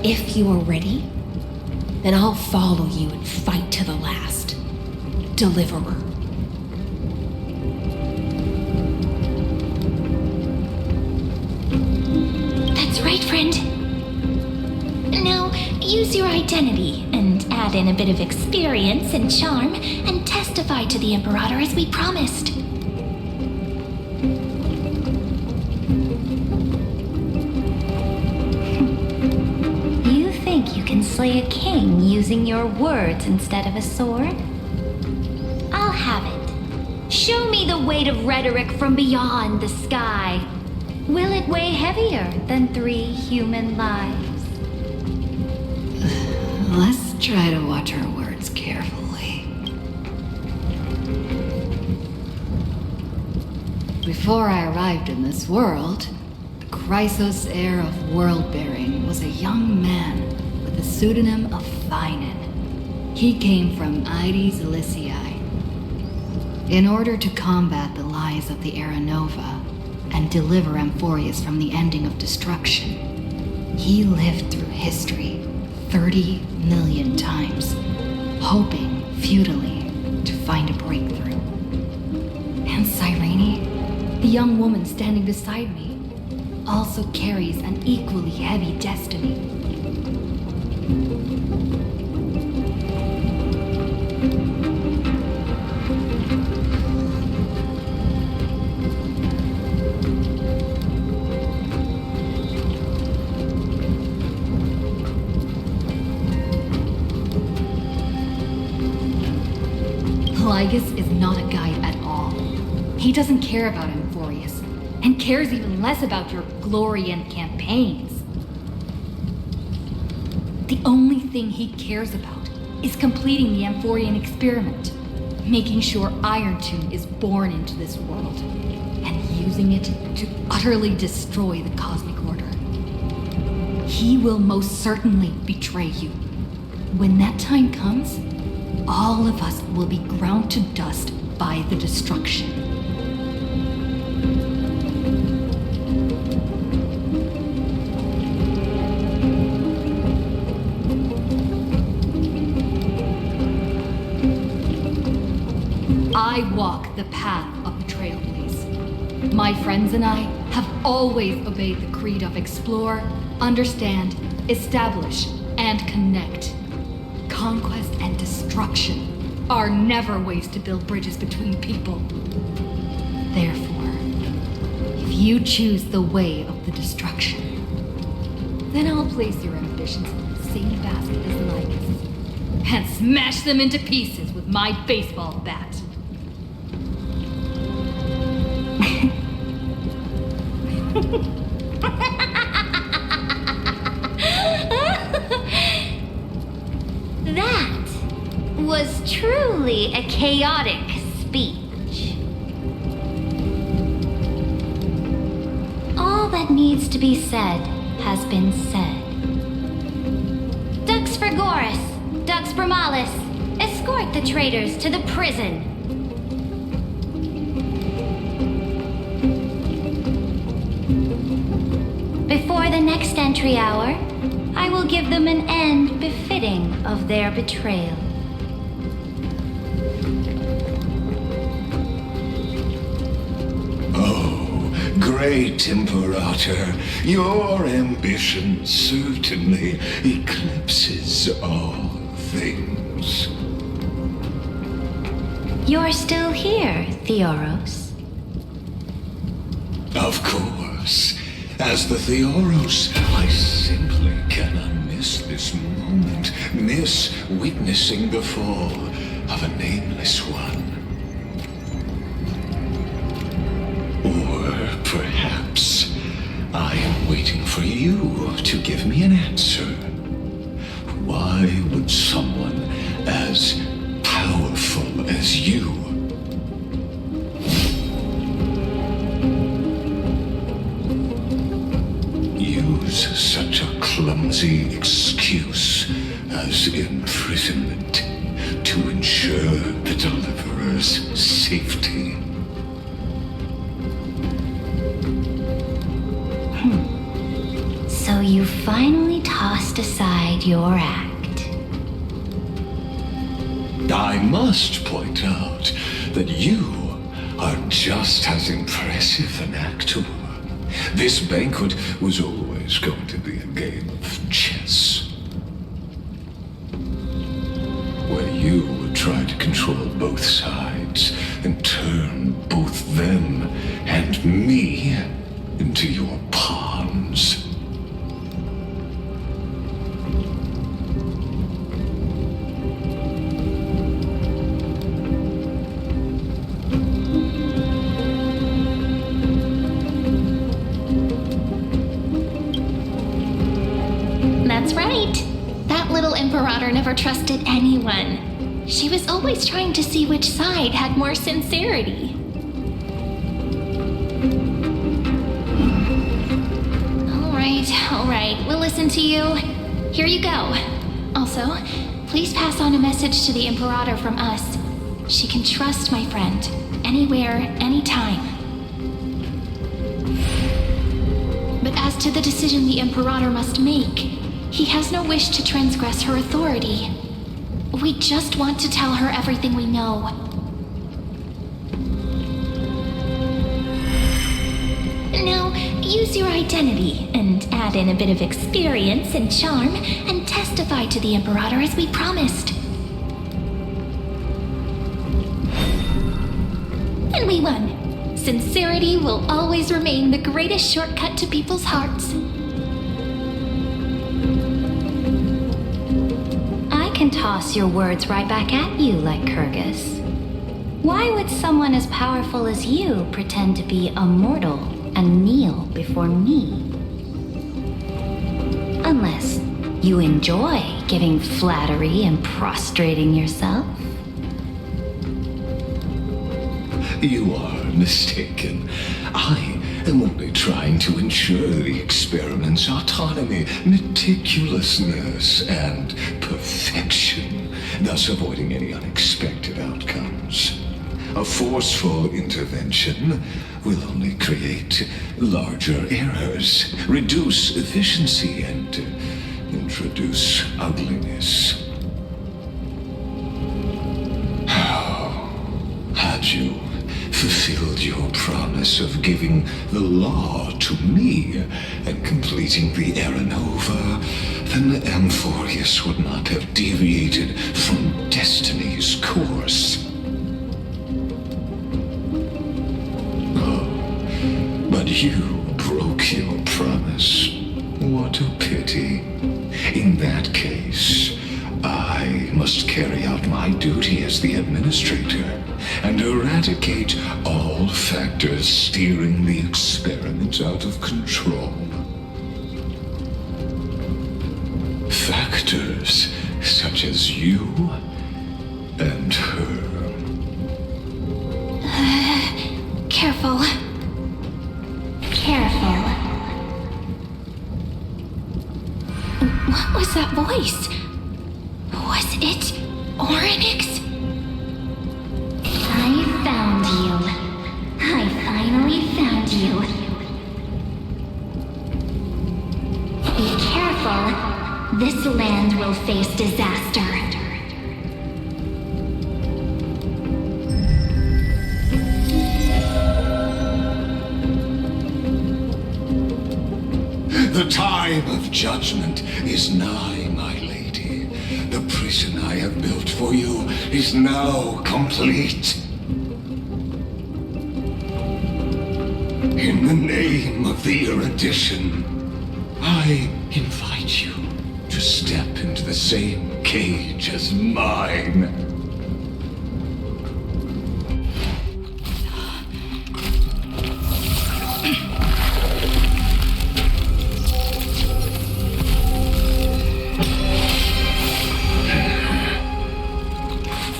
If you are ready, then I'll follow you and fight to the last. Deliverer. That's right, friend. Now, use your identity and add in a bit of experience and charm and testify to the Imperator as we promised. You think you can slay a king using your words instead of a sword? I'll have it. Show me the weight of rhetoric from beyond the sky. Will it weigh heavier than 3 human lives? Let's try to watch our words carefully. Before I arrived in this world, the Chrysos heir of world-bearing was a young man with the pseudonym of Thinen. He came from Ides Elysiae. In order to combat the lies of the Era Nova and deliver Amphorius from the ending of destruction, he lived through history 30 million times, hoping futilely to find a breakthrough. And Cyrene, the young woman standing beside me, also carries an equally heavy destiny. Lygus is not a guide at all. He doesn't care about Amphorius, and cares even less about your glory and campaigns. The only thing he cares about is completing the Amphorian experiment, making sure Iron Tomb is born into this world, and using it to utterly destroy the Cosmic Order. He will most certainly betray you. When that time comes, all of us will be ground to dust by the destruction. I walk the path of the Trailblaze. My friends and I have always obeyed the creed of explore, understand, establish, and connect. Conquest and destruction are never ways to build bridges between people. Therefore, if you choose the way of the destruction, then I'll place your ambitions in the same basket as Lycus and smash them into pieces with my baseball bat. That was truly a chaotic speech. All that needs to be said has been said. Dux Frigoris, Dux Bromalis, escort the traitors to the prison. Before the next entry hour, I will give them an end befitting of their betrayal. Oh, great Imperator, your ambition certainly eclipses all things. You're still here, Theoros. Of course. As the Theoros, I simply cannot miss this moment, miss witnessing the fall of a nameless one. Or perhaps I am waiting for you to give me an answer. Why would someone as powerful as you use such a clumsy excuse as imprisonment to ensure the Deliverer's safety? So you finally tossed aside your act. I must point out that you are just as impressive an actor. This banquet was always going to be a game of chess, where you would try to control both sides and turn both them and me into your pawns. That's right. That little Imperator never trusted anyone. She was always trying to see which side had more sincerity. All right, we'll listen to you. Here you go. Also, please pass on a message to the Imperator from us. She can trust my friend, anywhere, anytime. But as to the decision the Imperator must make, he has no wish to transgress her authority. We just want to tell her everything we know. Now, use your identity and add in a bit of experience and charm and testify to the Imperator as we promised. And we won. Sincerity will always remain the greatest shortcut to people's hearts. I can toss your words right back at you like Kyrgyz. Why would someone as powerful as you pretend to be a mortal and kneel before me? Unless you enjoy giving flattery and prostrating yourself. You are mistaken. I am only trying to ensure the experiment's autonomy, meticulousness, and perfection, thus avoiding any unexpected outcomes. A forceful intervention will only create larger errors, reduce efficiency, and introduce ugliness. How you fulfilled your promise of giving the law to me and completing the errand over, then Amphorius would not have deviated from destiny's course. Oh, but you broke your promise. What a pity. In that case, I must carry out my duty as the administrator and eradicate all factors steering the experiment out of control. Factors such as you and her. Careful. Careful. What was that voice? Was it Oryx? I found you. I finally found you. Be careful. This land will face disaster. The time of judgment is nigh, my lady. The prison I have built for you is now complete. In the name of the erudition, I invite you to step into the same cage as mine.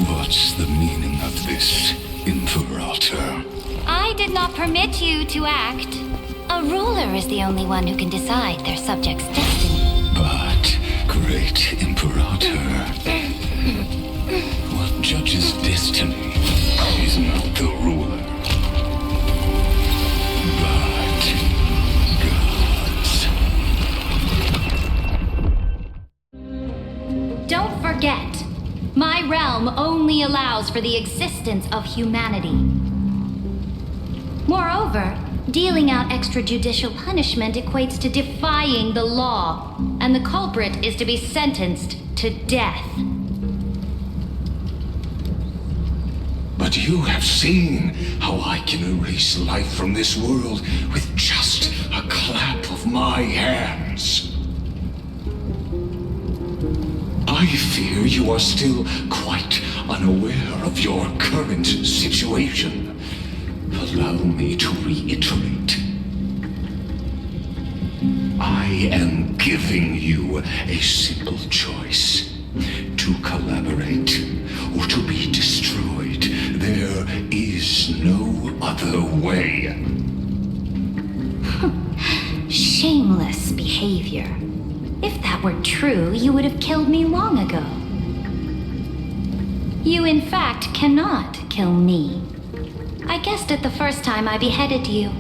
What's the meaning of this, Imperator? I did not permit you to act. A ruler is the only one who can decide their subject's destiny. But, great Imperator, what judges destiny is not the ruler, but gods. Don't forget, my realm only allows for the existence of humanity. Moreover, dealing out extrajudicial punishment equates to defying the law, and the culprit is to be sentenced to death. But you have seen how I can erase life from this world with just a clap of my hands. I fear you are still quite unaware of your current situation. Allow me to reiterate. I am giving you a simple choice. To collaborate or to be destroyed. There is no other way. Shameless behavior. If that were true, you would have killed me long ago. You, in fact, cannot kill me. I guessed it the first time I beheaded you.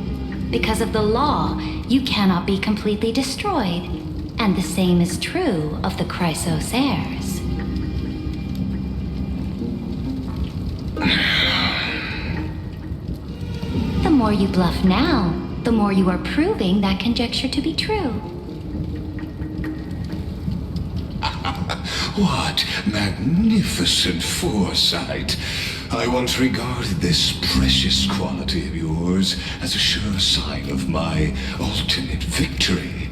Because of the law, you cannot be completely destroyed. And the same is true of the Chrysos heirs. The more you bluff now, the more you are proving that conjecture to be true. What magnificent foresight! I once regarded this precious quality of yours as a sure sign of my ultimate victory.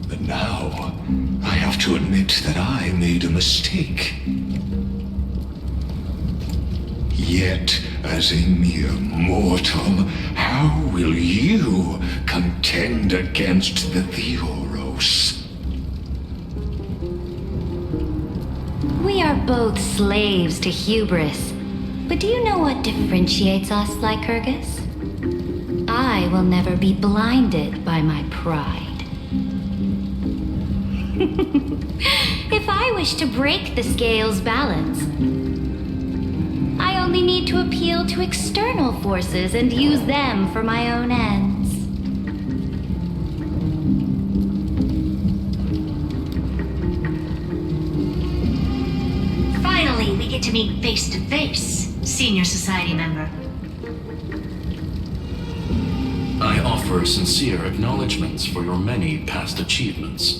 But now, I have to admit that I made a mistake. Yet, as a mere mortal, how will you contend against the Theoros? We are both slaves to hubris. But do you know what differentiates us, Lycurgus? I will never be blinded by my pride. If I wish to break the scale's balance, I only need to appeal to external forces and use them for my own ends. Finally, we get to meet face to face, Senior Society member. I offer sincere acknowledgments for your many past achievements,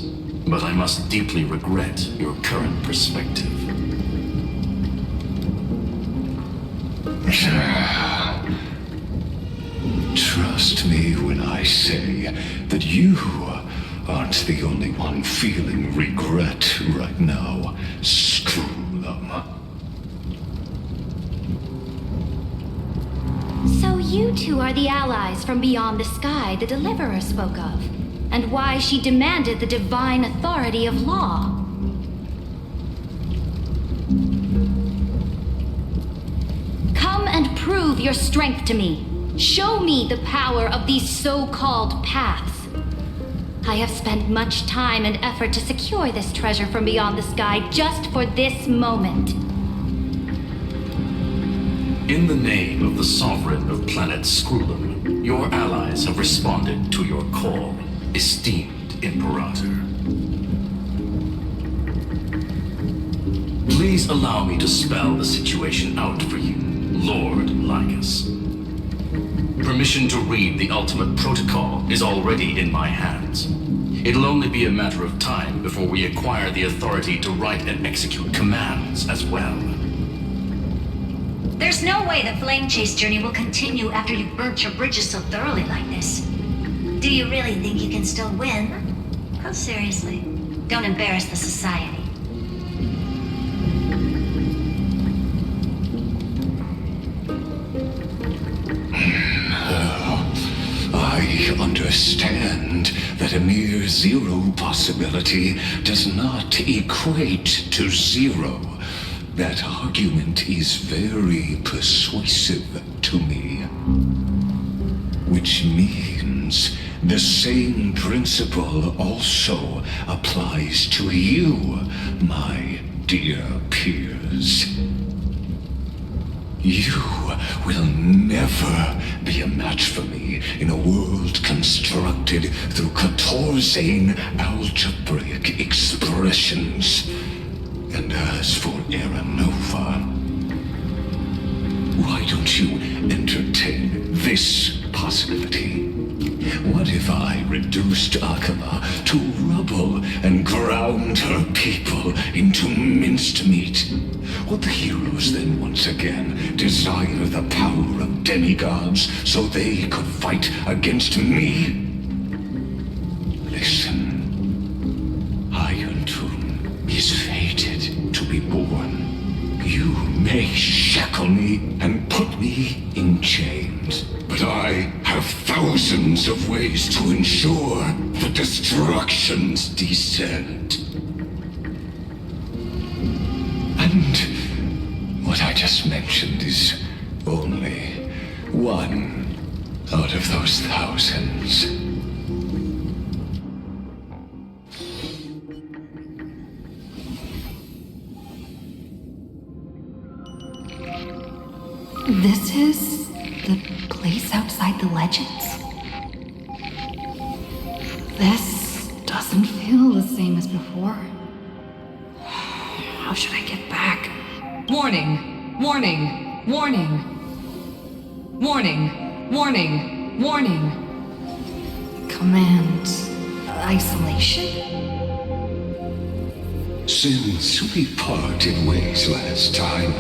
but I must deeply regret your current perspective. Trust me when I say that you aren't the only one feeling regret right now. Screw them. So you two are the allies from beyond the sky the Deliverer spoke of, and why she demanded the divine authority of law. Come and prove your strength to me. Show me the power of these so-called paths. I have spent much time and effort to secure this treasure from beyond the sky just for this moment. In the name of the Sovereign of Planet Scrulum, your allies have responded to your call, esteemed Imperator. Please allow me to spell the situation out for you, Lord Lycus. Permission to read the ultimate protocol is already in my hands. It'll only be a matter of time before we acquire the authority to write and execute commands as well. There's no way the flame chase journey will continue after you've burnt your bridges so thoroughly like this. Do you really think you can still win? Oh, seriously. Don't embarrass the society. I understand that a mere zero possibility does not equate to zero. That argument is very persuasive to me. Which means the same principle also applies to you, my dear peers. You will never be a match for me in a world constructed through Catorzane algebraic expressions. And as for Aranova, why don't you entertain this possibility? What if I reduced Akama to rubble and ground her people into minced meat? Would the heroes then once again desire the power of demigods so they could fight against me? Listen, Iron Tomb is fated to be born. You may shackle me and put me in chains, but I have thousands of ways to ensure the destruction's descent. And what I just mentioned is only one out of those thousands. This is the place outside the legends? This doesn't feel the same as before. How should I get back? Warning! Warning! Warning! Warning! Warning! Warning! Command isolation? Since we parted ways last time,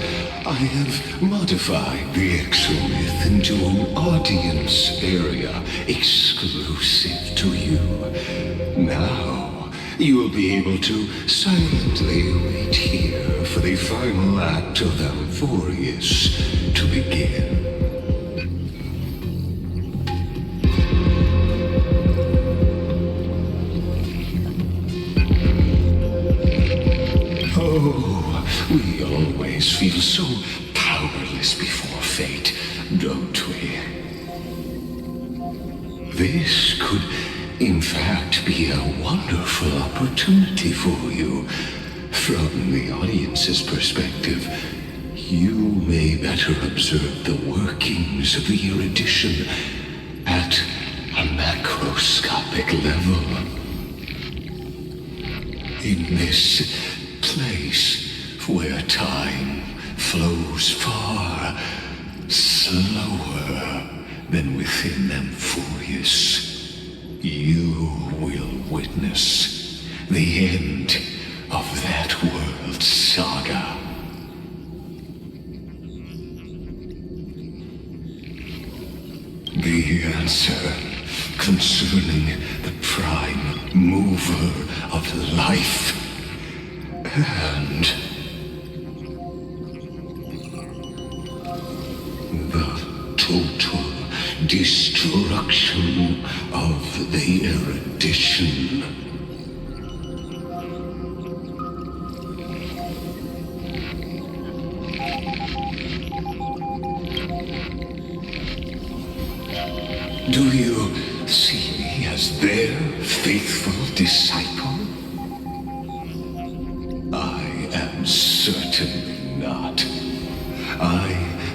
I have modified the Exolith into an audience area exclusive to you. Now, you will be able to silently wait here for the final act of Amphorius to begin. We always feel so powerless before fate, don't we? This could, in fact, be a wonderful opportunity for you. From the audience's perspective, you may better observe the workings of the erudition at a macroscopic level. In this place where time flows far slower then within Amphoreus, you will witness the end of that world's saga. The answer concerning the prime mover of life and the total destruction of the erudition. Do you see me as their faithful disciple? I am certainly not. I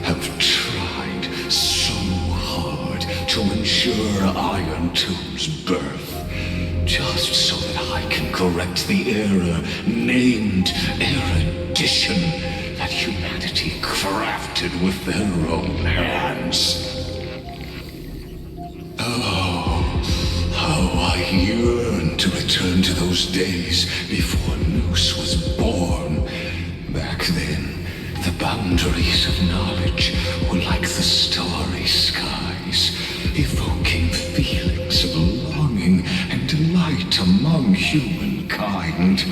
have tried so hard to ensure Iron Tomb's birth, just so that I can correct the error named erudition that humanity crafted with their own hands. Oh, how I yearn to return to those days before Noose was born. Back then, the boundaries of knowledge were like the starry skies, evoking feelings of longing and delight among humankind.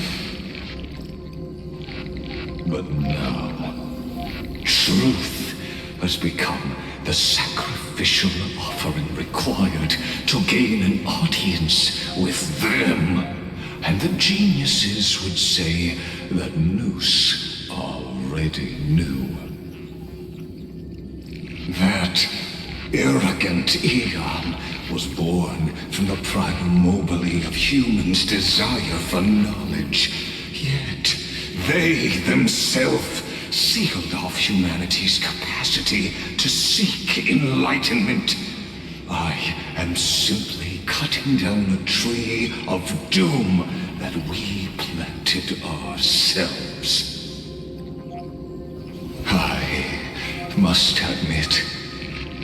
But now, truth has become the sacrificial offering required to gain an audience with them. And the geniuses would say that Noose already knew. That arrogant Eon was born from the primal mobile of humans' desire for knowledge. Yet they themselves sealed off humanity's capacity to seek enlightenment. I am simply cutting down the tree of doom that we planted ourselves. I must admit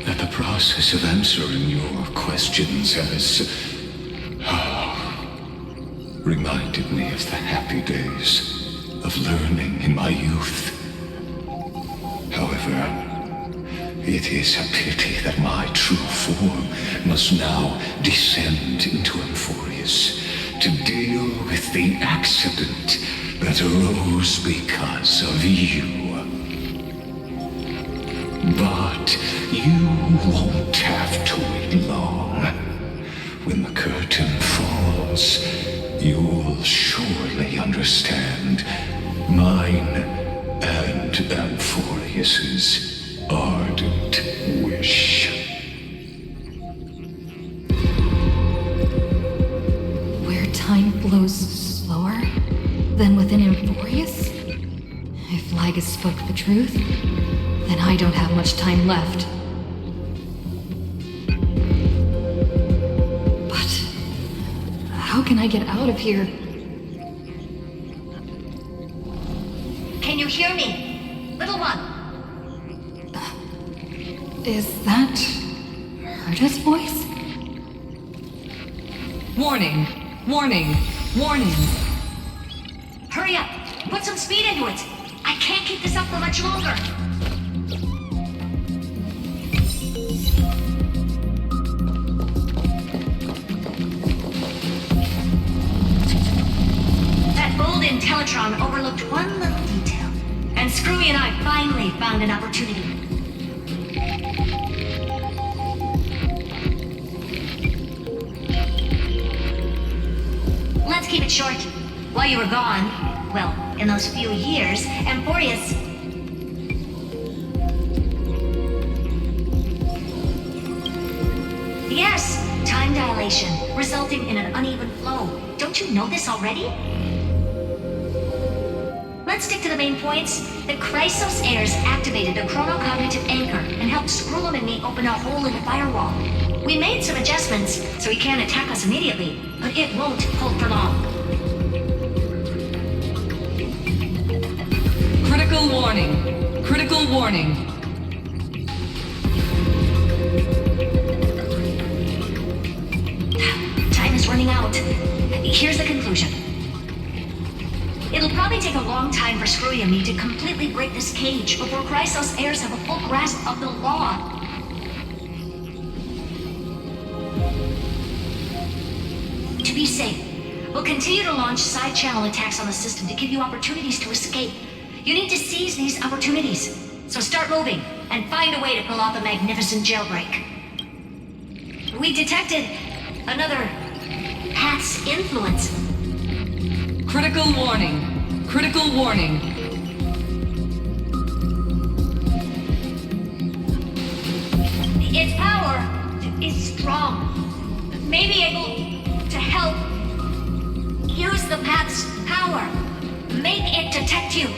that the process of answering your questions has reminded me of the happy days of learning in my youth. However, it is a pity that my true form must now descend into Amphoreus to deal with the accident that arose because of you. But you won't have to wait long. When the curtain falls, you'll surely understand mine and Amphoreus's ardent wish. Where time flows slower than within Amphoreus? If Lygus spoke the truth, then I don't have much time left. But how can I get out of here? Can you hear me? Little one. Is that Herta's voice? Warning! Warning! Warning! Hurry up! Put some speed into it! I can't keep this up for much longer! That old Intellitron overlooked one little detail, and Screwy and I finally found an opportunity. Let's keep it short. While you were gone, well, in those few years, Amphoreus... Yes, time dilation, resulting in an uneven flow. Don't you know this already? Let's stick to the main points. The Chrysos heirs activated the chronocognitive anchor and helped Skrullum and me open a hole in the firewall. We made some adjustments, so he can't attack us immediately, but it won't hold for long. Critical warning. Critical warning. out. Here's the conclusion. It'll probably take a long time for Screwy and me to completely break this cage before Chrysos heirs have a full grasp of the law. To be safe, we'll continue to launch side-channel attacks on the system to give you opportunities to escape. You need to seize these opportunities. So start moving, and find a way to pull off a magnificent jailbreak. We detected another Path's influence. Critical warning. Critical warning. Its power is strong. May be able to help. Use the Path's power. Make it detect you.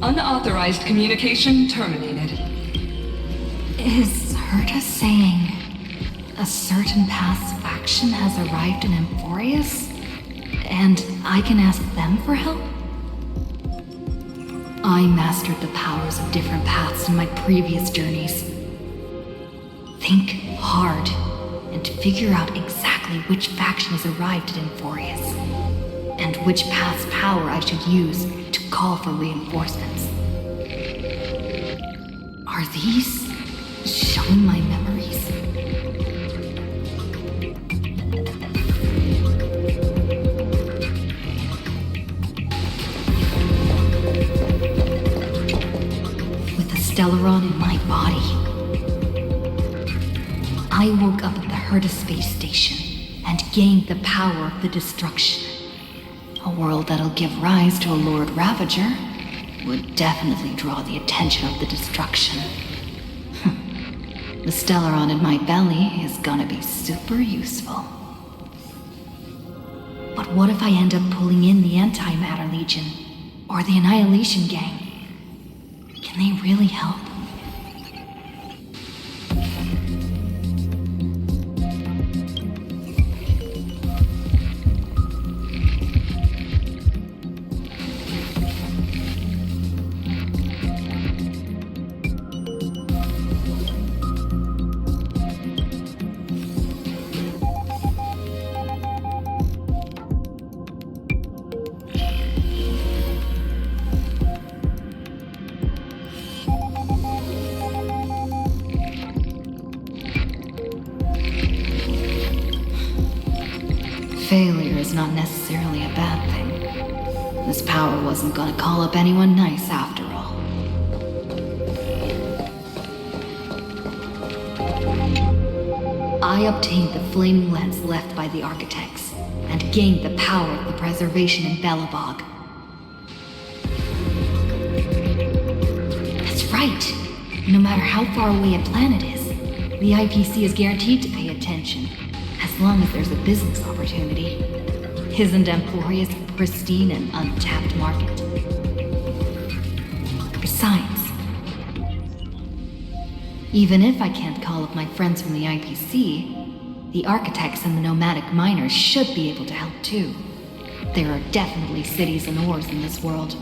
Unauthorized communication terminated. Is Herta saying a certain Path's faction has arrived in Emphorius? And I can ask them for help? I mastered the powers of different paths in my previous journeys. Think hard and figure out exactly which faction has arrived at Emphorius, and which path's power I should use to call for reinforcements. Are these showing my memories? Stellaron in my body. I woke up at the Herta space station and gained the power of the destruction. A world that'll give rise to a Lord Ravager would definitely draw the attention of the destruction. The Stellaron in my belly is gonna be super useful. But what if I end up pulling in the Antimatter Legion or the Annihilation Gang? Can they really help? Failure is not necessarily a bad thing. This power wasn't gonna call up anyone nice after all. I obtained the flaming lens left by the architects, and gained the power of the preservation in Belobog. That's right! No matter how far away a planet is, the IPC is guaranteed to pay attention. As long as there's a business opportunity. Isn't Emphorius a pristine and untapped market? Besides, even if I can't call up my friends from the IPC, the architects and the nomadic miners should be able to help too. There are definitely cities and ores in this world.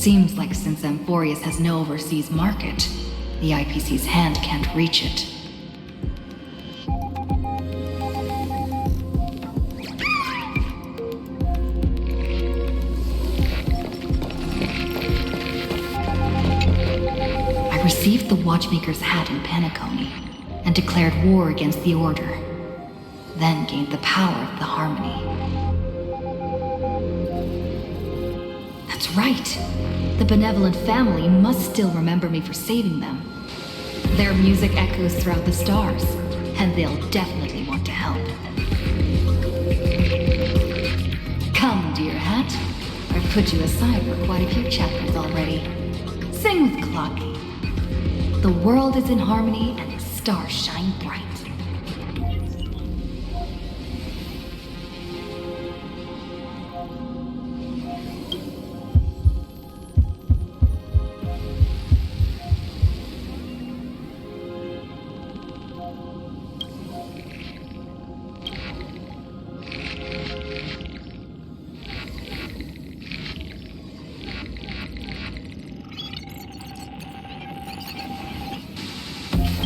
Seems like since Emphorius has no overseas market, the IPC's hand can't reach it. I received the Watchmaker's hat in Penacony and declared war against the Order, then gained the power of the Harmony. That's right! The benevolent family must still remember me for saving them. Their music echoes throughout the stars, and they'll definitely want to help. Come, dear hat. I've put you aside for quite a few chapters already. Sing with Clocky. The world is in harmony and the stars shine bright.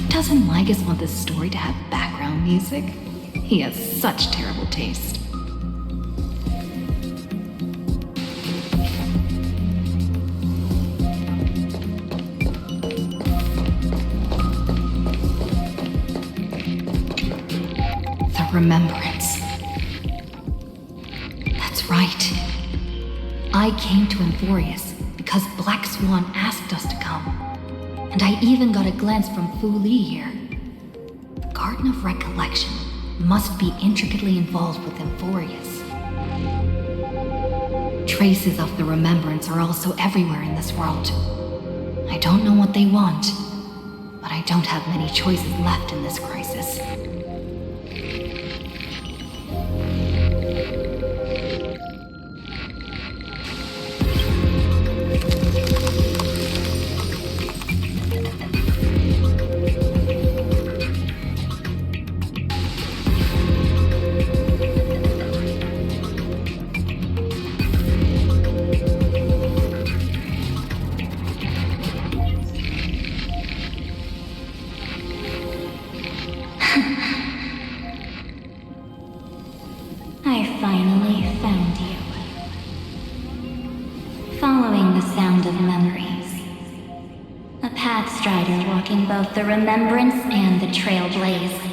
Doesn't Lygus want this story to have background music? He has such terrible taste. The Remembrance. That's right. I came to Emphorius because Black Swan asked us to come. And I even got a glance from Fu Li here. The Garden of Recollection must be intricately involved with Emphorius. Traces of the Remembrance are also everywhere in this world. I don't know what they want, but I don't have many choices left in this crisis. I finally found you. Following the sound of memories. A pathstrider walking both the Remembrance and the Trailblaze.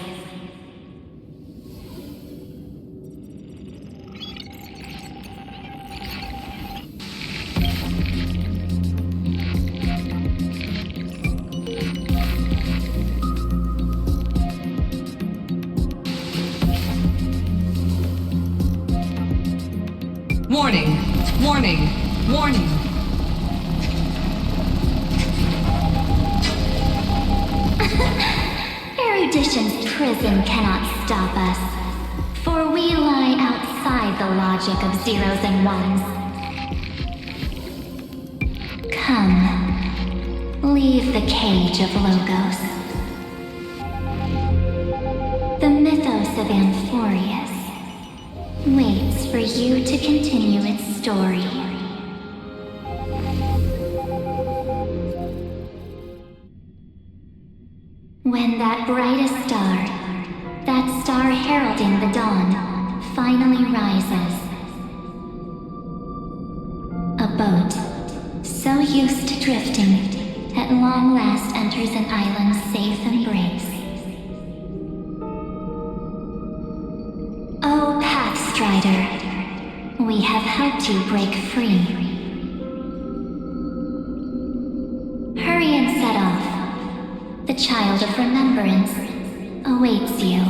Warning! Warning! Warning! Erudition's prison cannot stop us, for we lie outside the logic of zeros and ones. Come, leave the cage of Logos. The mythos of Amphorius waits for you to continue its story. When that brightest star, that star heralding the dawn, finally rises, a boat, so used to drifting, at long last enters an island's safe embrace. Oh, Pathstrider, we have helped you break free. Hurry and set off. The Child of Remembrance awaits you.